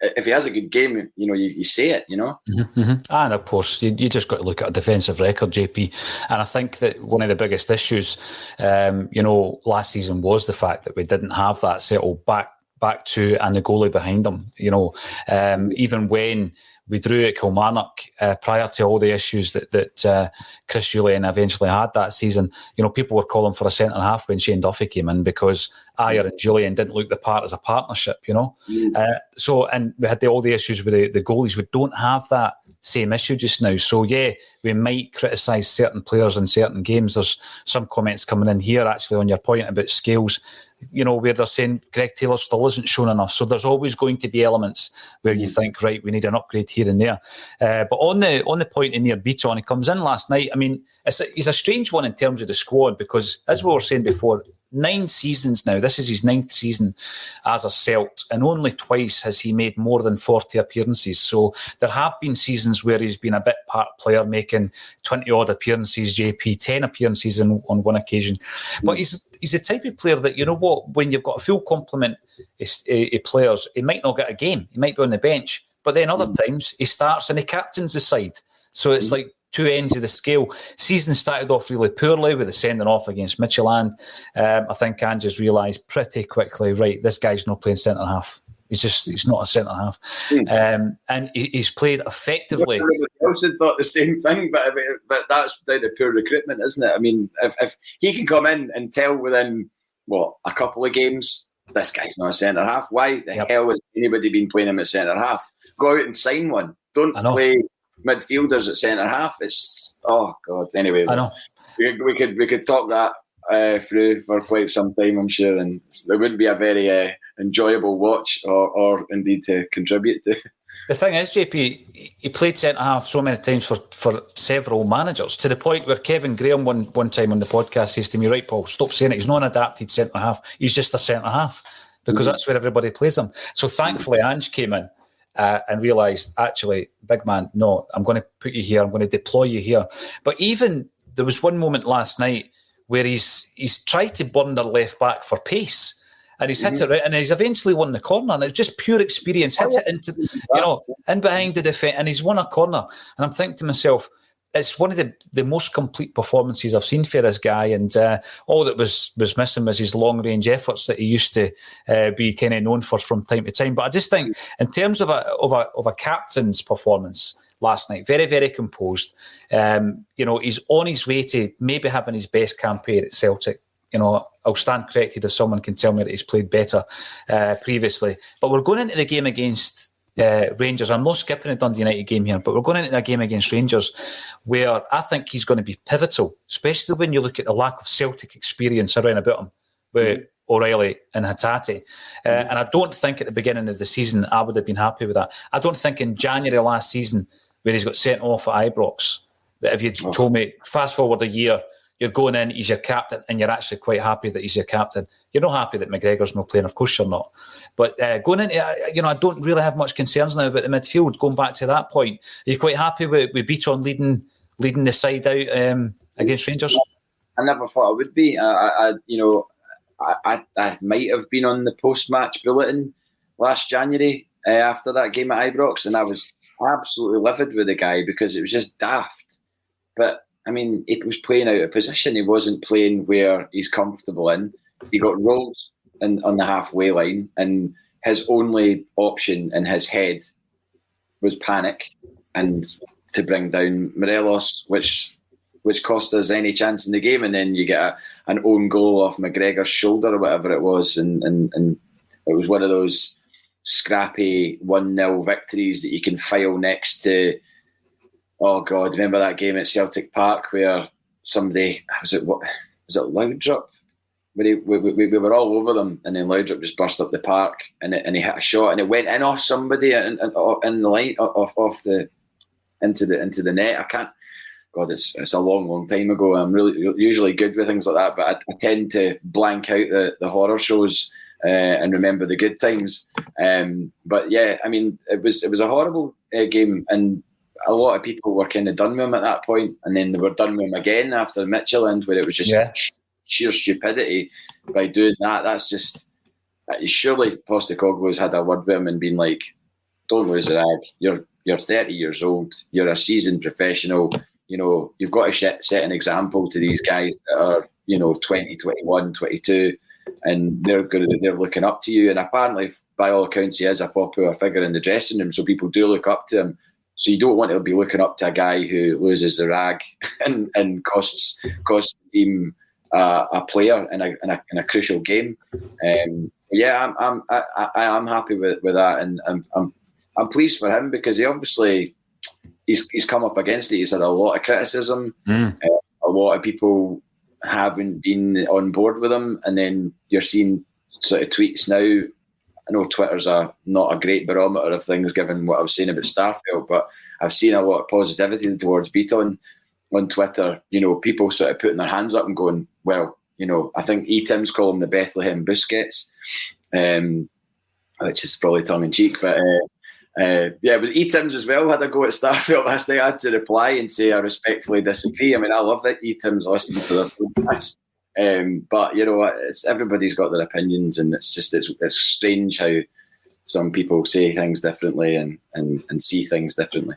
if he has a good game, you say it, And of course, you just got to look at a defensive record, JP. And I think that one of the biggest issues, last season was the fact that we didn't have that settled back to and the goalie behind them. Even when we drew at Kilmarnock prior to all the issues that Chris Julian eventually had that season, people were calling for a centre half when Shane Duffy came in because Ayer and Julian didn't look the part as a partnership. And we had all the issues with the goalies. We don't have that same issue just now. So yeah, we might criticise certain players in certain games. There's some comments coming in here actually on your point about Scales, where they're saying Greg Taylor still isn't shown enough. So there's always going to be elements where you think, right, we need an upgrade here and there. But on the point in Nir Bitton, he comes in last night. I mean, he's a strange one in terms of the squad because, as we were saying before, 9 seasons now. This is his 9th season as a Celt, and only twice has he made more than 40 appearances. So there have been seasons where he's been a bit part player, making 20-odd appearances, JP, 10 appearances on one occasion. But he's the type of player that, when you've got a full complement of players, he might not get a game. He might be on the bench. But then other times he starts and he captains the side. So it's like two ends of the scale. Season started off really poorly with the sending off against Midfield. I think Ange's realised pretty quickly, right, this guy's not playing centre half. He's not a centre half. And he's played effectively. Everybody else had thought the same thing, but that's down to poor recruitment, isn't it? I mean, if he can come in and tell within, a couple of games, this guy's not a centre half, why the hell has anybody been playing him at centre half? Go out and sign one. Don't play midfielders at centre half. It's God. Anyway, I know we could talk that through for quite some time, I'm sure, and it wouldn't be a very enjoyable watch or indeed to contribute to. The thing is, JP, he played centre half so many times for several managers, to the point where Kevin Graham one time on the podcast says to me, right, Paul, stop saying it. He's not an adapted centre half. He's just a centre half because that's where everybody plays him. So thankfully, Ange came in and realised, actually, big man, no, I'm going to put you here. I'm going to deploy you here. But even there was one moment last night where he's tried to burn their left back for pace. And he's hit it right, and he's eventually won the corner. And it's just pure experience. Hit it into, in behind the defence, and he's won a corner. And I'm thinking to myself, it's one of the most complete performances I've seen for this guy, and all that was missing was his long range efforts that he used to be kind of known for from time to time. But I just think, in terms of a captain's performance last night, very, very composed. He's on his way to maybe having his best campaign at Celtic. I'll stand corrected if someone can tell me that he's played better previously. But we're going into the game against Rangers. I'm not skipping the Dundee United game here, but we're going into a game against Rangers where I think he's going to be pivotal, especially when you look at the lack of Celtic experience around about him with O'Reilly and Hatate. And I don't think at the beginning of the season I would have been happy with that. I don't think in January last season, where he's got sent off at Ibrox, that if you'd told me, fast forward a year, you're going in, he's your captain, and you're actually quite happy that he's your captain. You're not happy that McGregor's not playing, of course you're not. But going into, I don't really have much concerns now about the midfield. Going back to that point, are you quite happy with Bitton leading the side out against Rangers? I never thought I would be. I might have been on the post-match bulletin last January after that game at Ibrox, and I was absolutely livid with the guy because it was just daft. But I mean, he was playing out of position. He wasn't playing where he's comfortable in. He got rolled on the halfway line, and his only option in his head was panic and to bring down Morelos, which cost us any chance in the game. And then you get an own goal off McGregor's shoulder or whatever it was, and it was one of those scrappy 1-0 victories that you can file next to. Oh God! Remember that game at Celtic Park where somebody was it Laudrup? We were all over them, and then Laudrup just burst up the park and he hit a shot and it went in off somebody in the line off the into the net. I can't. God, it's a long time ago. I'm really usually good with things like that, but I tend to blank out the horror shows and remember the good times. But yeah, I mean, it was a horrible game, and a lot of people were kind of done with him at that point, and then they were done with him again after Midfield, where it was just sheer stupidity by doing that. That's just surely Postecoglou's had a word with him and been like, "Don't lose the rag. You're 30 years old. You're a seasoned professional. You've got to set an example to these guys that are 20, 21, 22, and they're looking up to you. And apparently, by all accounts, he is a popular figure in the dressing room, so people do look up to him." So you don't want to be looking up to a guy who loses the rag and costs the team a player in a crucial game. Yeah, I'm happy with that, and I'm pleased for him because he obviously he's come up against it. He's had a lot of criticism. A lot of people haven't been on board with him, and then you're seeing sort of tweets now. I know Twitter's not a great barometer of things, given what I was saying about Starfelt, but I've seen a lot of positivity towards Bitton on Twitter. People sort of putting their hands up and going, well, I think E-Tim's call him the Bethlehem Busquets, which is probably tongue-in-cheek, but but E-Tim's as well had a go at Starfelt last night. I had to reply and say I respectfully disagree. I mean, I love that E-Tim's listening to the podcast. But everybody's got their opinions, and it's strange how some people say things differently and see things differently.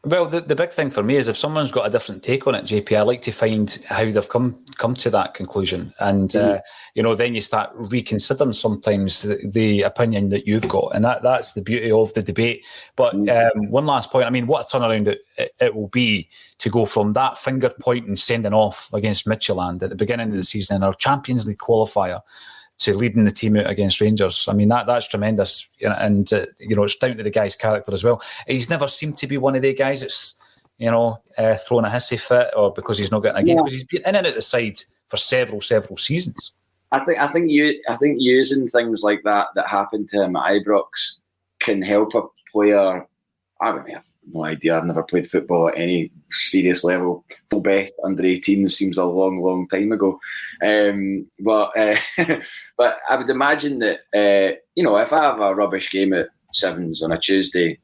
Well, the big thing for me is if someone's got a different take on it, JP, I like to find how they've come to that conclusion, and then you start reconsidering sometimes the opinion that you've got, and that's the beauty of the debate. But one last point, I mean, what a turnaround it will be to go from that finger pointing sending off against Midfield at the beginning of the season in our Champions League qualifier to leading the team out against Rangers. I mean, that's tremendous. And it's down to the guy's character as well. He's never seemed to be one of the guys that's, throwing a hissy fit or because he's not getting a game, because he's been in and out the side for several seasons. I think using things like that happened to him at Ibrox can help a player. I mean, I have no idea. I've never played football at any serious level. Full Beth under 18 seems a long time ago. But I would imagine that if I have a rubbish game at Sevens on a Tuesday,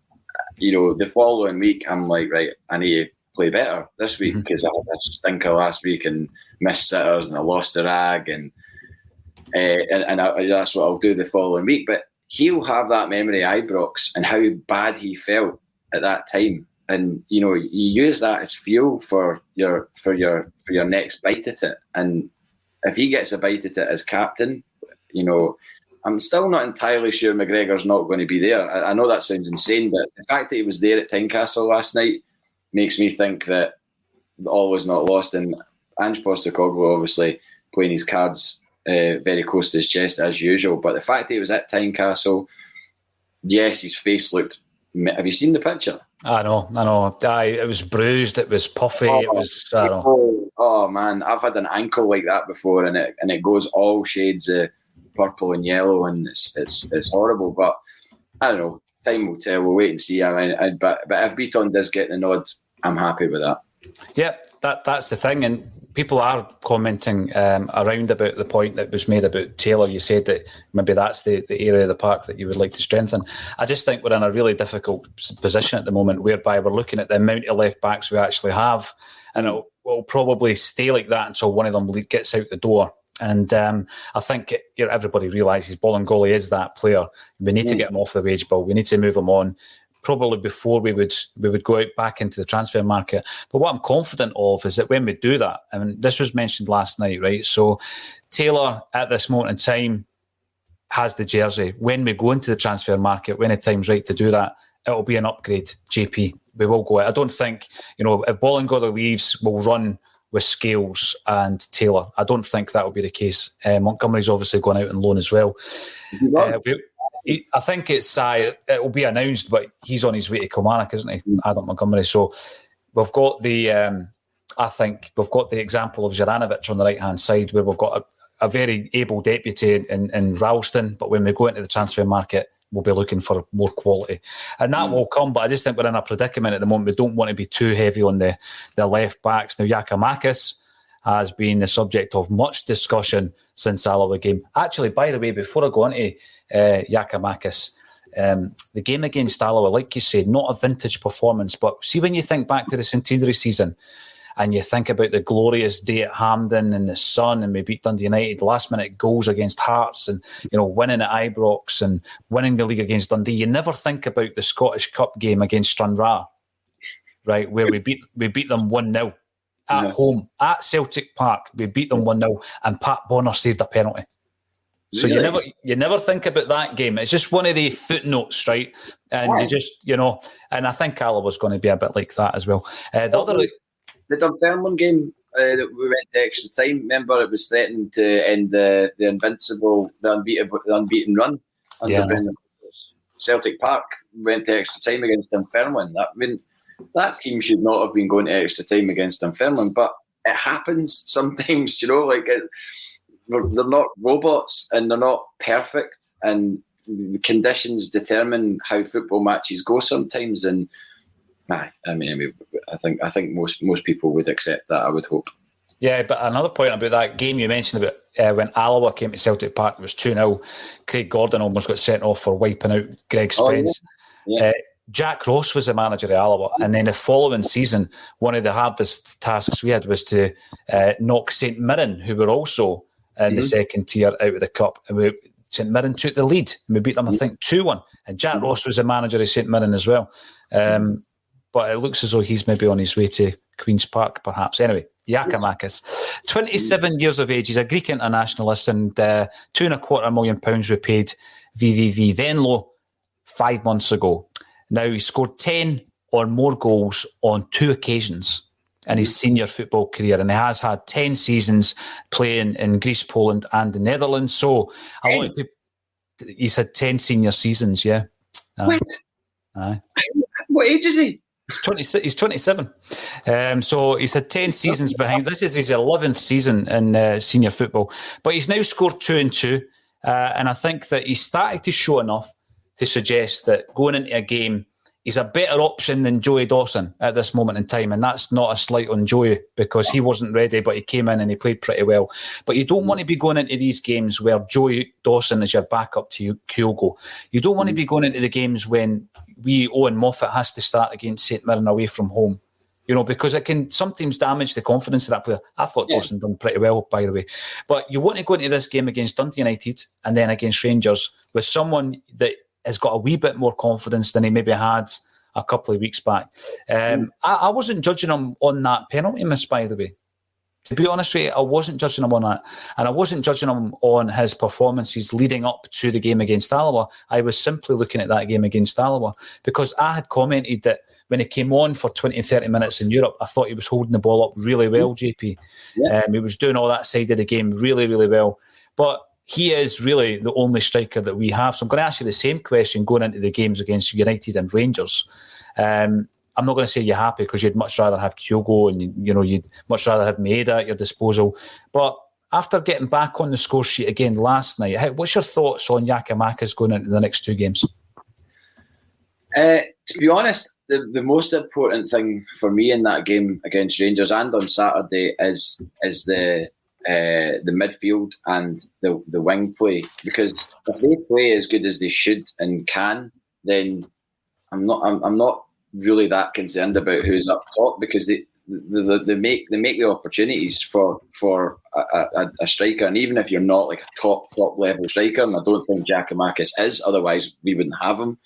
the following week I'm like, right, I need to play better this week because I had a stinker last week and missed sitters and I lost the rag and that's what I'll do the following week. But he'll have that memory of Ibrox and how bad he felt at that time, and you use that as fuel for your next bite at it. And if he gets a bite at it as captain, I'm still not entirely sure McGregor's not going to be there. I know that sounds insane, but the fact that he was there at Tynecastle last night makes me think that all was not lost. And Ange Postecoglou obviously playing his cards very close to his chest as usual. But the fact that he was at Tynecastle, yes, his face looked... Have you seen the picture? I know. It was bruised. It was puffy. It was... I know. Oh, man. I've had an ankle like that before, and it goes all shades of purple and yellow, and it's horrible. But I don't know. Time will tell. We'll wait and see. But if Bitton does get the nod, I'm happy with that. Yeah, that's the thing. And people are commenting around about the point that was made about Taylor. You said that maybe that's the area of the park that you would like to strengthen. I just think we're in a really difficult position at the moment, whereby we're looking at the amount of left backs we actually have, and it'll probably stay like that until one of them gets out the door. And I think everybody realises Bolingoli is that player. We need to get him off the wage bill. We need to move him on, probably before we would go out back into the transfer market. But what I'm confident of is that when we do that, and this was mentioned last night, right? So Taylor, at this moment in time, has the jersey. When we go into the transfer market, when the time's right to do that, it'll be an upgrade, JP. We will go out. I don't think, if Bolingoli leaves, we'll run with Scales and Taylor. I don't think that will be the case. Montgomery's obviously gone out on loan as well. I think it will be announced, but he's on his way to Kilmarnock, isn't he, Adam Montgomery? So we've got I think we've got the example of Juranovic on the right-hand side, where we've got a very able deputy in Ralston, but when we go into the transfer market, we'll be looking for more quality. And that will come, but I just think we're in a predicament at the moment. We don't want to be too heavy on the left backs. Now, Giakoumakis has been the subject of much discussion since the Alloa game. Actually, by the way, before I go on to Giakoumakis, the game against Alloa, like you said, not a vintage performance, but see, when you think back to the centenary season and you think about the glorious day at Hampden and the sun, and we beat Dundee United, last-minute goals against Hearts, and winning at Ibrox and winning the league against Dundee, you never think about the Scottish Cup game against Stranraer, right, where we beat them 1-0 at home at Celtic Park. We beat them 1-0, and Pat Bonner saved a penalty. So really? you never think about that game. It's just one of the footnotes, right? And you just and I think Alloa was going to be a bit like that as well. The Dunfermline game that we went to extra time. Remember, it was threatened to end the unbeaten run. Celtic Park went to extra time against Dunfermline. That team should not have been going to extra time against Dunfermline, but it happens sometimes. They're not robots and they're not perfect, and the conditions determine how football matches go sometimes. And I think most people would accept that, I would hope. Yeah, but another point about that game you mentioned about when Alloa came to Celtic Park, it was 2-0. Craig Gordon almost got sent off for wiping out Greg Spence. Yeah. Jack Ross was the manager of Alloa, and then the following season, one of the hardest tasks we had was to knock St Mirren, who were also in the second tier, out of the cup. And St Mirren took the lead, and we beat them, I think, 2-1. And Jack Ross was the manager of St Mirren as well. But it looks as though he's maybe on his way to Queen's Park, perhaps. Anyway, Giakoumakis, 27 years of age. He's a Greek internationalist, and £2.25 million we paid VVV Venlo 5 months ago. Now, he scored 10 or more goals on 2 occasions in his senior football career, and he has had 10 seasons playing in Greece, Poland, and the Netherlands. So, a lot of people, he's had 10 senior seasons, yeah. What age is he? He's 27. So he's had 10 seasons behind. This is his 11th season in senior football. But he's now scored 2 and 2. And I think that he's started to show enough to suggest that going into a game, he's a better option than Joey Dawson at this moment in time. And that's not a slight on Joey, because he wasn't ready, but he came in and he played pretty well. But you don't want to be going into these games where Joey Dawson is your backup to Kyogo. You don't want to be going into the games when Owen Moffat has to start against St Mirren away from home, because it can sometimes damage the confidence of that player. I thought Dawson done pretty well, by the way. But you want to go into this game against Dundee United and then against Rangers with someone that has got a wee bit more confidence than he maybe had a couple of weeks back. I wasn't judging him on that penalty miss, by the way. To be honest with you, I wasn't judging him on that. And I wasn't judging him on his performances leading up to the game against Alloa. I was simply looking at that game against Alloa because I had commented that when he came on for 20, 30 minutes in Europe, I thought he was holding the ball up really well, JP. Yeah. He was doing all that side of the game really, really well. But he is really the only striker that we have. So I'm going to ask you the same question going into the games against United and Rangers. I'm not going to say you're happy because you'd much rather have Kyogo and you'd much rather have Maeda at your disposal. But after getting back on the score sheet again last night, what's your thoughts on Giakoumakis going into the next two games? To be honest, the most important thing for me in that game against Rangers and on Saturday is the midfield and the wing play, because if they play as good as they should and can, then I'm not really that concerned about who's up top, because they make the opportunities for a striker, and even if you're not like a top level striker, and I don't think Giakoumakis is, otherwise we wouldn't have him.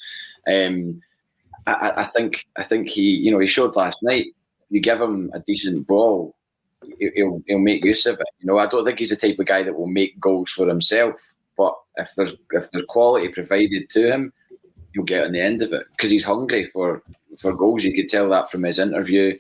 I think he showed last night. You give him a decent ball, he'll make use of it. I don't think he's the type of guy that will make goals for himself, but if there's quality provided to him, he'll get on the end of it because he's hungry for goals. You could tell that from his interview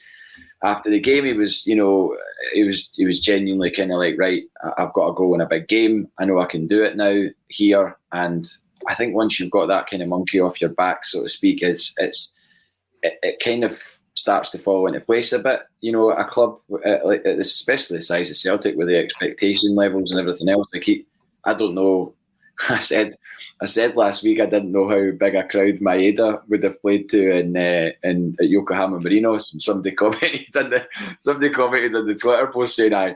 after the game. He was genuinely kind of like, right, I've got to go in a big game. I know I can do it now here. And I think once you've got that kind of monkey off your back, so to speak, it kind of starts to fall into place a bit. A club like especially the size of Celtic with the expectation levels and everything else. I don't know. I said last week I didn't know how big a crowd Maeda would have played to in at Yokohama Marinos, and somebody commented on the Twitter post saying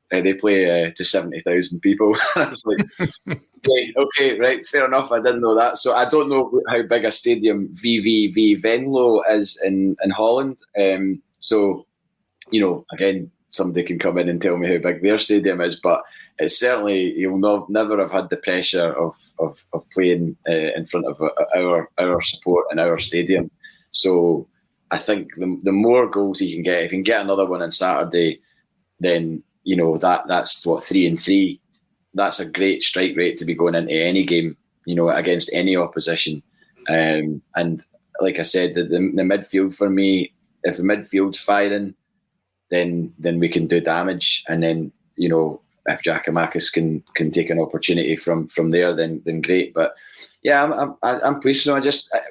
they play to 70,000 people. I was like, okay, right, fair enough. I didn't know that, so I don't know how big a stadium VVV Venlo is in Holland. So again, somebody can come in and tell me how big their stadium is, but it's certainly, you'll never have had the pressure of playing in front of our support in our stadium. So I think the more goals he can get, if he can get another one on Saturday, then that's 3-3. That's a great strike rate to be going into any game, against any opposition. And like I said, the midfield for me, if the midfield's firing, then we can do damage. And then if Giakoumakis can take an opportunity from there, then great. But yeah, I'm pleased.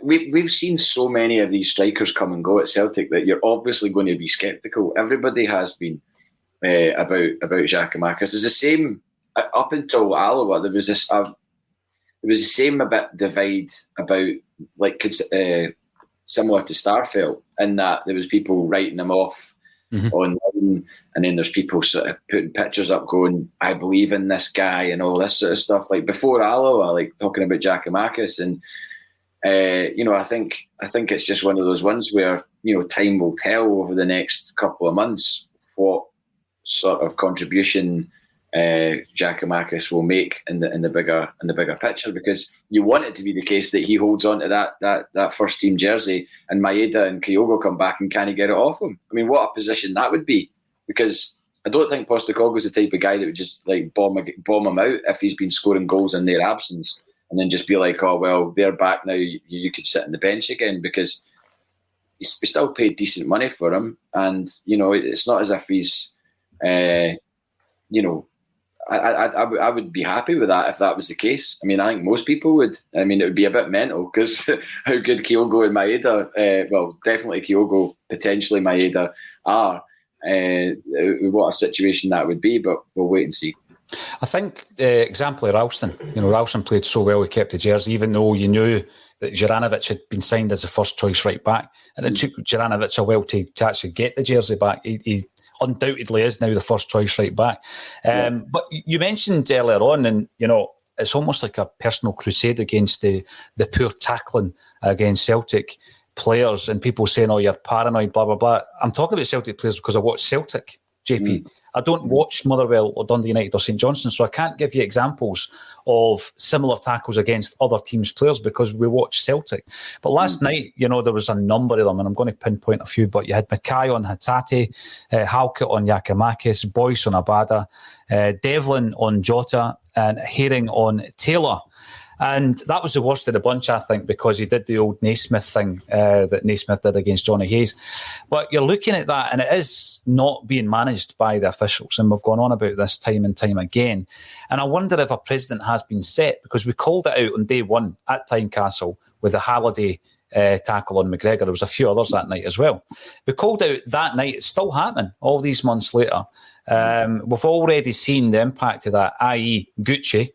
We've seen so many of these strikers come and go at Celtic that you're obviously going to be sceptical. Everybody has been about Giakoumakis. It's the same up until Alloa. There was the same a bit divide about similar to Starfelt, in that there was people writing him off. Mm-hmm. Online, and then there's people sort of putting pictures up going, I believe in this guy and all this sort of stuff, like before Alloa, like talking about Giakoumakis. And I think it's just one of those ones where time will tell over the next couple of months what sort of contribution Giakoumakis will make in the bigger picture, because you want it to be the case that he holds on to that first team jersey and Maeda and Kyogo come back and can't get it off him. I mean, what a position that would be, because I don't think Postecoglou's the type of guy that would just like bomb him out if he's been scoring goals in their absence and then just be like, oh well, they're back now, you could sit on the bench again, because we still paid decent money for him, and it's not as if he's I would be happy with that if that was the case. I mean, I think most people would. I mean, it would be a bit mental because how good Kyogo and Maeda, well, definitely Kyogo, potentially Maeda are. What a situation that would be, but we'll wait and see. I think, example, Ralston. Ralston played so well, he kept the jersey, even though you knew that Juranovic had been signed as a first choice right back, and it took Juranovic a while to actually get the jersey back. He undoubtedly is now the first choice right back. But you mentioned earlier on, and it's almost like a personal crusade against the poor tackling against Celtic players, and people saying, "Oh, you're paranoid," blah blah blah. I'm talking about Celtic players because I watch Celtic. JP. I don't watch Motherwell or Dundee United or St Johnstone, so I can't give you examples of similar tackles against other teams' players because we watch Celtic. But last night, there was a number of them, and I'm going to pinpoint a few, but you had Mackay on Hatate, Halkett on Giakoumakis, Boyce on Abada, Devlin on Jota, and Herring on Taylor. And that was the worst of the bunch, I think, because he did the old Naismith thing that Naismith did against Johnny Hayes. But you're looking at that, and it is not being managed by the officials. And we've gone on about this time and time again. And I wonder if a precedent has been set, because we called it out on day one at Tynecastle with the Halliday tackle on McGregor. There was a few others that night as well. We called out that night. It's still happening all these months later. We've already seen the impact of that, i.e. Gucci,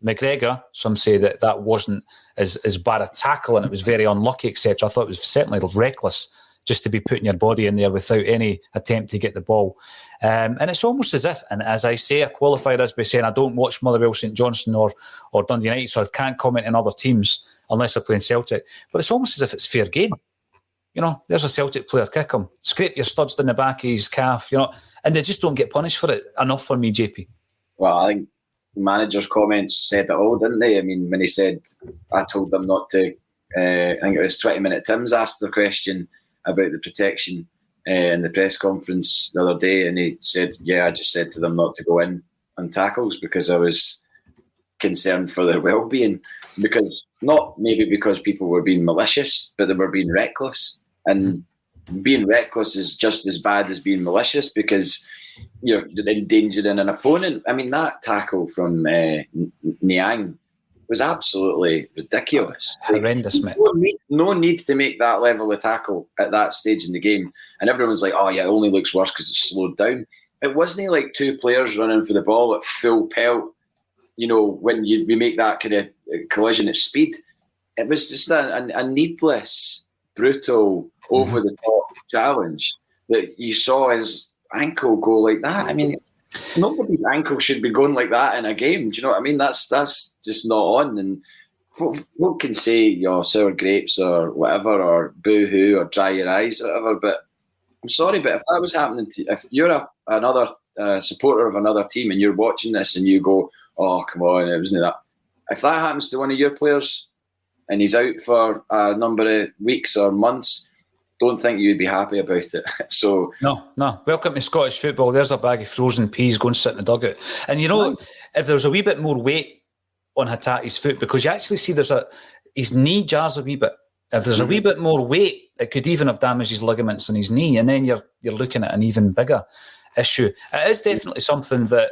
McGregor, some say that wasn't as bad a tackle and it was very unlucky, etc. I thought it was certainly reckless just to be putting your body in there without any attempt to get the ball. And it's almost as if, and as I say, I qualify this by saying I don't watch Motherwell, St Johnstone or Dundee United, so I can't comment on other teams unless they're playing Celtic. But it's almost as if it's fair game. There's a Celtic player, kick him, scrape your studs down the back of his calf, and they just don't get punished for it enough for me, JP. Well, I think manager's comments said it all, didn't they? I mean, when he said, I told them not to, I think it was 20 Minute Tim's asked the question about the protection in the press conference the other day, and he said, I just said to them not to go in on tackles because I was concerned for their well-being, not maybe because people were being malicious, but they were being reckless. And being reckless is just as bad as being malicious because you're endangering an opponent. I mean, that tackle from Niang was absolutely ridiculous. Horrendous, mate. No need to make that level of tackle at that stage in the game. And everyone's like, it only looks worse because it's slowed down. It wasn't like two players running for the ball at full pelt, when we make that kind of collision at speed. It was just a needless, brutal, over-the-top challenge that you saw his ankle go like that. I mean, nobody's ankle should be going like that in a game. Do you know what I mean? That's just not on. And folk can say, sour grapes or whatever, or boo-hoo or dry your eyes or whatever, but I'm sorry, but if that was happening to you, if you're another supporter of another team and you're watching this and you go, oh, come on, it wasn't that. If that happens to one of your players and he's out for a number of weeks or months, don't think you'd be happy about it. So No. Welcome to Scottish football. There's a bag of frozen peas. Go and sit in the dugout. And if there's a wee bit more weight on Hatate's foot, because you actually see his knee jars a wee bit. If there's a wee bit more weight, it could even have damaged his ligaments in his knee, and then you're looking at an even bigger issue. It is definitely something that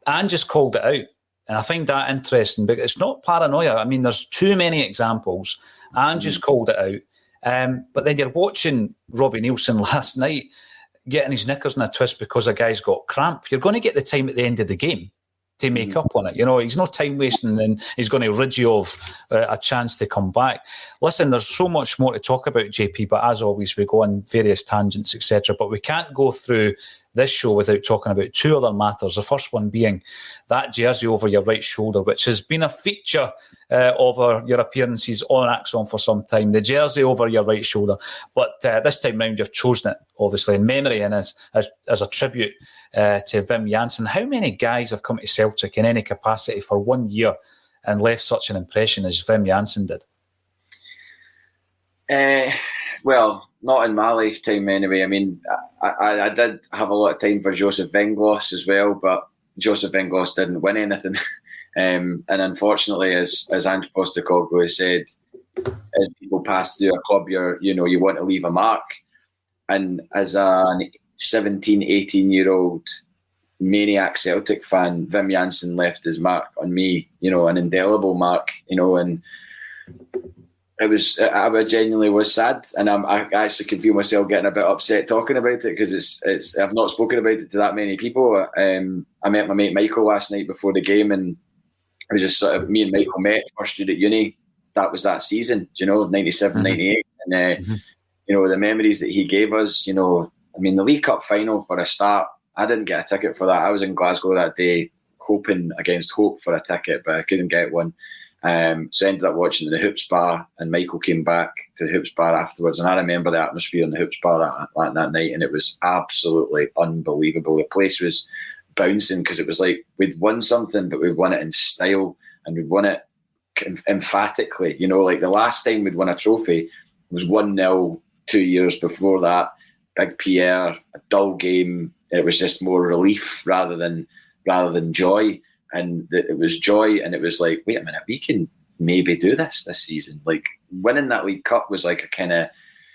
Anne just called it out, and I find that interesting. But it's not paranoia. I mean, there's too many examples. Anne just called it out. But then you're watching Robbie Nielsen last night getting his knickers in a twist because a guy's got cramp. You're going to get the time at the end of the game to make up on it. He's no time wasting, and he's going to rid you of a chance to come back. Listen, there's so much more to talk about, JP, but as always, we go on various tangents, etc. But we can't go through this show without talking about two other matters. The first one being that jersey over your right shoulder, which has been a feature over your appearances on ACSOM for some time. The jersey over your right shoulder. But this time round, you've chosen it, obviously, in memory and as a tribute to Wim Jansen. How many guys have come to Celtic in any capacity for 1 year and left such an impression as Wim Jansen did? Well, not in my lifetime anyway. I mean, I did have a lot of time for Joseph Venglos as well, but Joseph Venglos didn't win anything. And unfortunately, as Ange Postecoglou said, as people pass through a club, you want to leave a mark. And as a 17, 18-year-old maniac Celtic fan, Wim Jansen left his mark on me, an indelible mark, and I genuinely was sad, and I actually can feel myself getting a bit upset talking about it because I've not spoken about it to that many people. I met my mate Michael last night before the game, and it was just sort of me and Michael met first year at uni. That was that season, 97, 98, and the memories that he gave us. I mean, the League Cup final for a start. I didn't get a ticket for that. I was in Glasgow that day, hoping against hope for a ticket, but I couldn't get one. So I ended up watching the Hoops Bar, and Michael came back to the Hoops Bar afterwards, and I remember the atmosphere in the Hoops Bar that night, and it was absolutely unbelievable. The place was bouncing because it was like we'd won something, but we'd won it in style, and we'd won it emphatically. You know, like the last time we'd won a trophy was 1-0 2 years before that. Big Pierre, a dull game. It was just more relief rather than joy. And it was joy, and it was like, wait a minute, we can maybe do this season. Like winning that League Cup was like a kind of,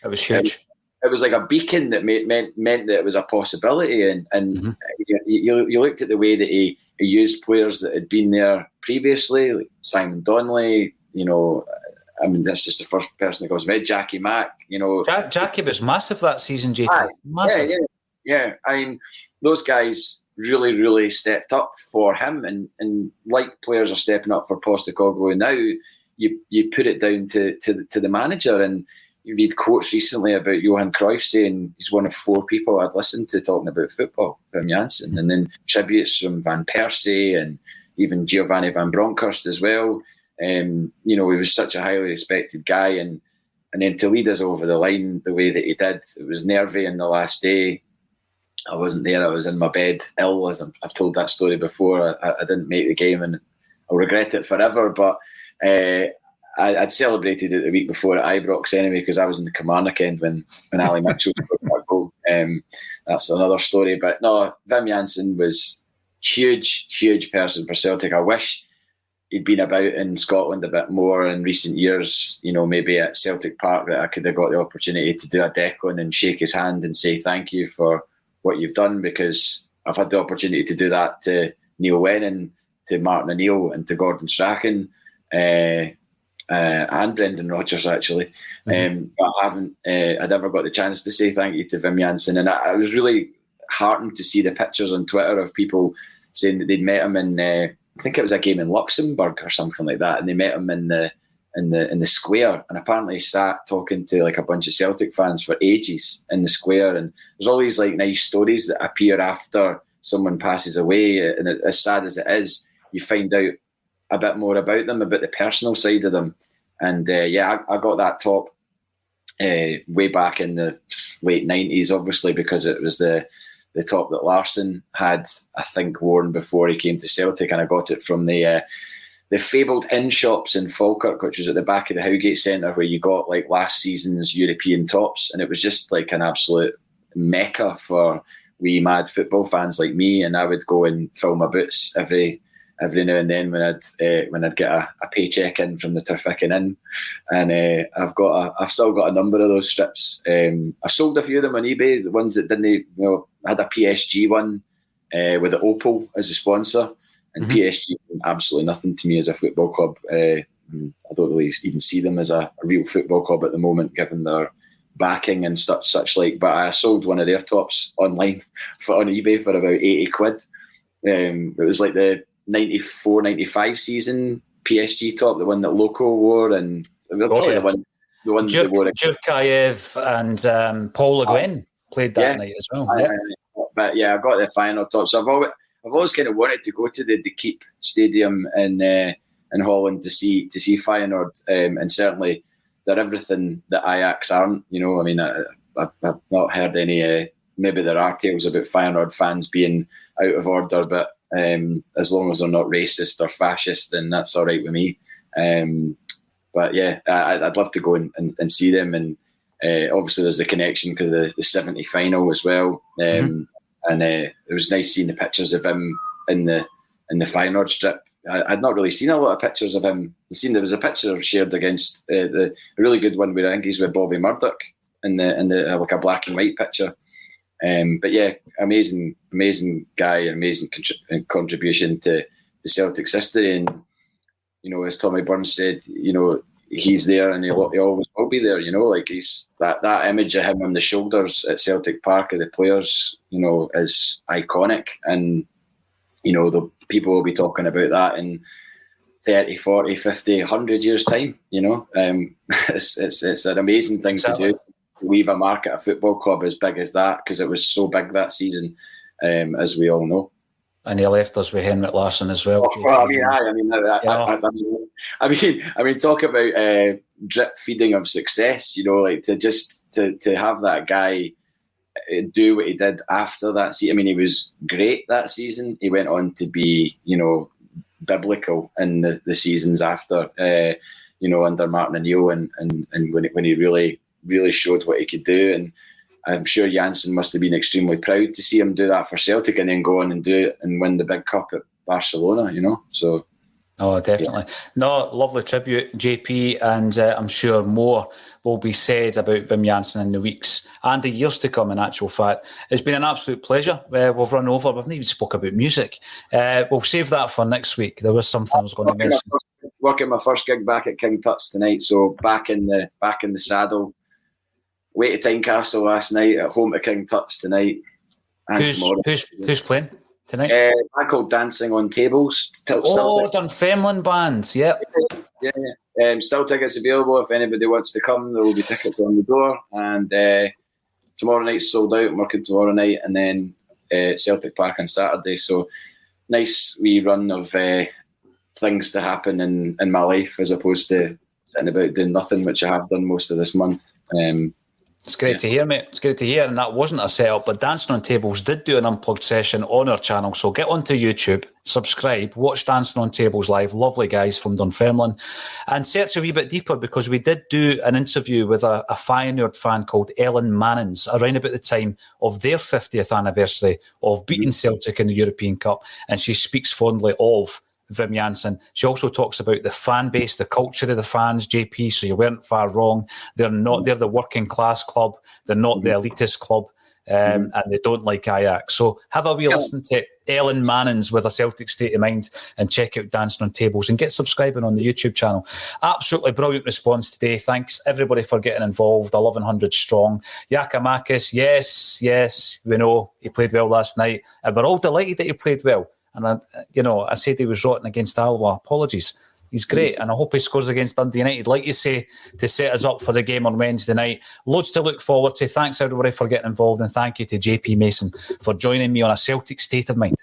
it was huge. It was like a beacon that meant that it was a possibility. And you looked at the way that he used players that had been there previously, like Simon Donnelly. You know, I mean, that's just the first person that goes to my head. Giakoumakis. You know, Jackie was massive that season. Jacob, massive. Yeah. I mean, those guys really stepped up for him, and like players are stepping up for Postecoglou now, you put it down to the manager. And you read quotes recently about Johan Cruyff saying he's one of 4 people I'd listened to talking about football, Wim Jansen, and then tributes from Van Persie and even Giovanni van Bronckhorst as well. You know, he was such a highly respected guy, and then to lead us over the line the way that he did, it was nervy in the last day. I wasn't there. I was in my bed, ill. As I've told that story before. I didn't make the game, and I'll regret it forever. But I'd celebrated it the week before at Ibrox anyway, because I was in the Kilmarnock end when Ali Mitchell scored that goal. That's another story. But no, Wim Jansen was huge person for Celtic. I wish he'd been about in Scotland a bit more in recent years. You know, maybe at Celtic Park, that I could have got the opportunity to do a Declan and shake his hand and say thank you for what you've done, because I've had the opportunity to do that to Neil Wennon, to Martin O'Neill, and to Gordon Strachan, and Brendan Rodgers actually. But I haven't I'd ever got the chance to say thank you to Wim Jansen, and I was really heartened to see the pictures on Twitter of people saying that they'd met him in I think it was a game in Luxembourg or something like that, and they met him in the square, and apparently sat talking to like a bunch of Celtic fans for ages in the square. And there's all these like nice stories that appear after someone passes away, and as sad as it is, you find out a bit more about them, about the personal side of them. And I got that top way back in the late 90s, obviously, because it was the top that Larsson had, I think, worn before he came to Celtic, and I got it from the fabled inn shops in Falkirk, which was at the back of the Howgate Centre, where you got like last season's European tops, and it was just like an absolute mecca for wee mad football fans like me. And I would go and fill my boots every now and then when I'd get a paycheck in from the Turficking Inn, and I've still got a number of those strips. I've sold a few of them on eBay. The ones that didn't, you know, I had a PSG one with the Opal as a sponsor. And PSG mean absolutely nothing to me as a football club. I don't really even see them as a real football club at the moment, given their backing and such like. But I sold one of their tops online on eBay for about 80 quid. It was like the 94-95 season PSG top, the one that Loco wore, and probably the one that wore it. Djurkaev and Paul Le Guen played that night as well. But yeah, I got the final top. So I've always kind of wanted to go to the Keep Stadium in Holland to see Feyenoord, and certainly they're everything that Ajax aren't. You know, I mean, I've not heard any. Maybe there are tales about Feyenoord fans being out of order, but as long as they're not racist or fascist, then that's all right with me. But yeah, I'd love to go and see them, and obviously there's the connection because of the 70 final as well. And it was nice seeing the pictures of him in the Feyenoord strip. I'd not really seen a lot of pictures of him. There was a picture shared against a really good one where I think he's with Bobby Murdoch in the like a black and white picture. But yeah, amazing guy, amazing contribution to Celtic's history. And you know, as Tommy Burns said, you know, he's there and he always will be there. You know, like he's that image of him on the shoulders at Celtic Park of the players, you know, is iconic. And you know, the people will be talking about that in 30, 40, 50, 100 years time. You know, it's an amazing thing to do. Leave a mark at a football club as big as that, because it was so big that season, as we all know. And he left us with Henrik Larsson as well. Well, I mean, talk about drip feeding of success. Like to have that guy do what he did after that season. I mean, he was great that season. He went on to be, biblical in the seasons after, under Martin O'Neill and when he really, really showed what he could do. And I'm sure Jansen must have been extremely proud to see him do that for Celtic and then go on and do it and win the big cup at Barcelona, So, oh, definitely. Yeah. No, lovely tribute, JP, and I'm sure more will be said about Wim Jansen in the weeks and the years to come, in actual fact. It's been an absolute pleasure. We've run over. We've not even spoke about music. We'll save that for next week. There was something I was going to mention. Working my first gig back at King Tut's tonight, so back in the saddle. Way to Tynecastle last night, at home to King Tut's tonight. And who's playing tonight? I called Dancing on Tables. Dunfermline band, yep. Yeah. Still tickets available if anybody wants to come. There will be tickets on the door. And tomorrow night's sold out. I'm working tomorrow night, and then Celtic Park on Saturday. So nice wee run of things to happen in my life as opposed to sitting about doing nothing, which I have done most of this month. It's great to hear, mate. It's great to hear. And that wasn't a setup, but Dancing on Tables did do an unplugged session on our channel. So get onto YouTube, subscribe, watch Dancing on Tables live. Lovely guys from Dunfermline. And search a wee bit deeper because we did do an interview with a Feyenoord fan called Ellen Mannins around about the time of their 50th anniversary of beating Celtic in the European Cup. And she speaks fondly of Wim Jansen. She also talks about the fan base, the culture of the fans, JP, so you weren't far wrong. They're the working class club. They're not the elitist club, and they don't like Ajax. So have a wee listen to Ellen Mannins with A Celtic State of Mind and check out Dancing on Tables and get subscribing on the YouTube channel. Absolutely brilliant response today. Thanks everybody for getting involved. 1,100 strong. Giakoumakis, yes, we know he played well last night, and we're all delighted that he played well. And I said he was rotten against Alloa. Apologies. He's great, and I hope he scores against Dundee United, like you say, to set us up for the game on Wednesday night. Loads to look forward to. Thanks everybody for getting involved, and thank you to JP Mason for joining me on A Celtic State of Mind.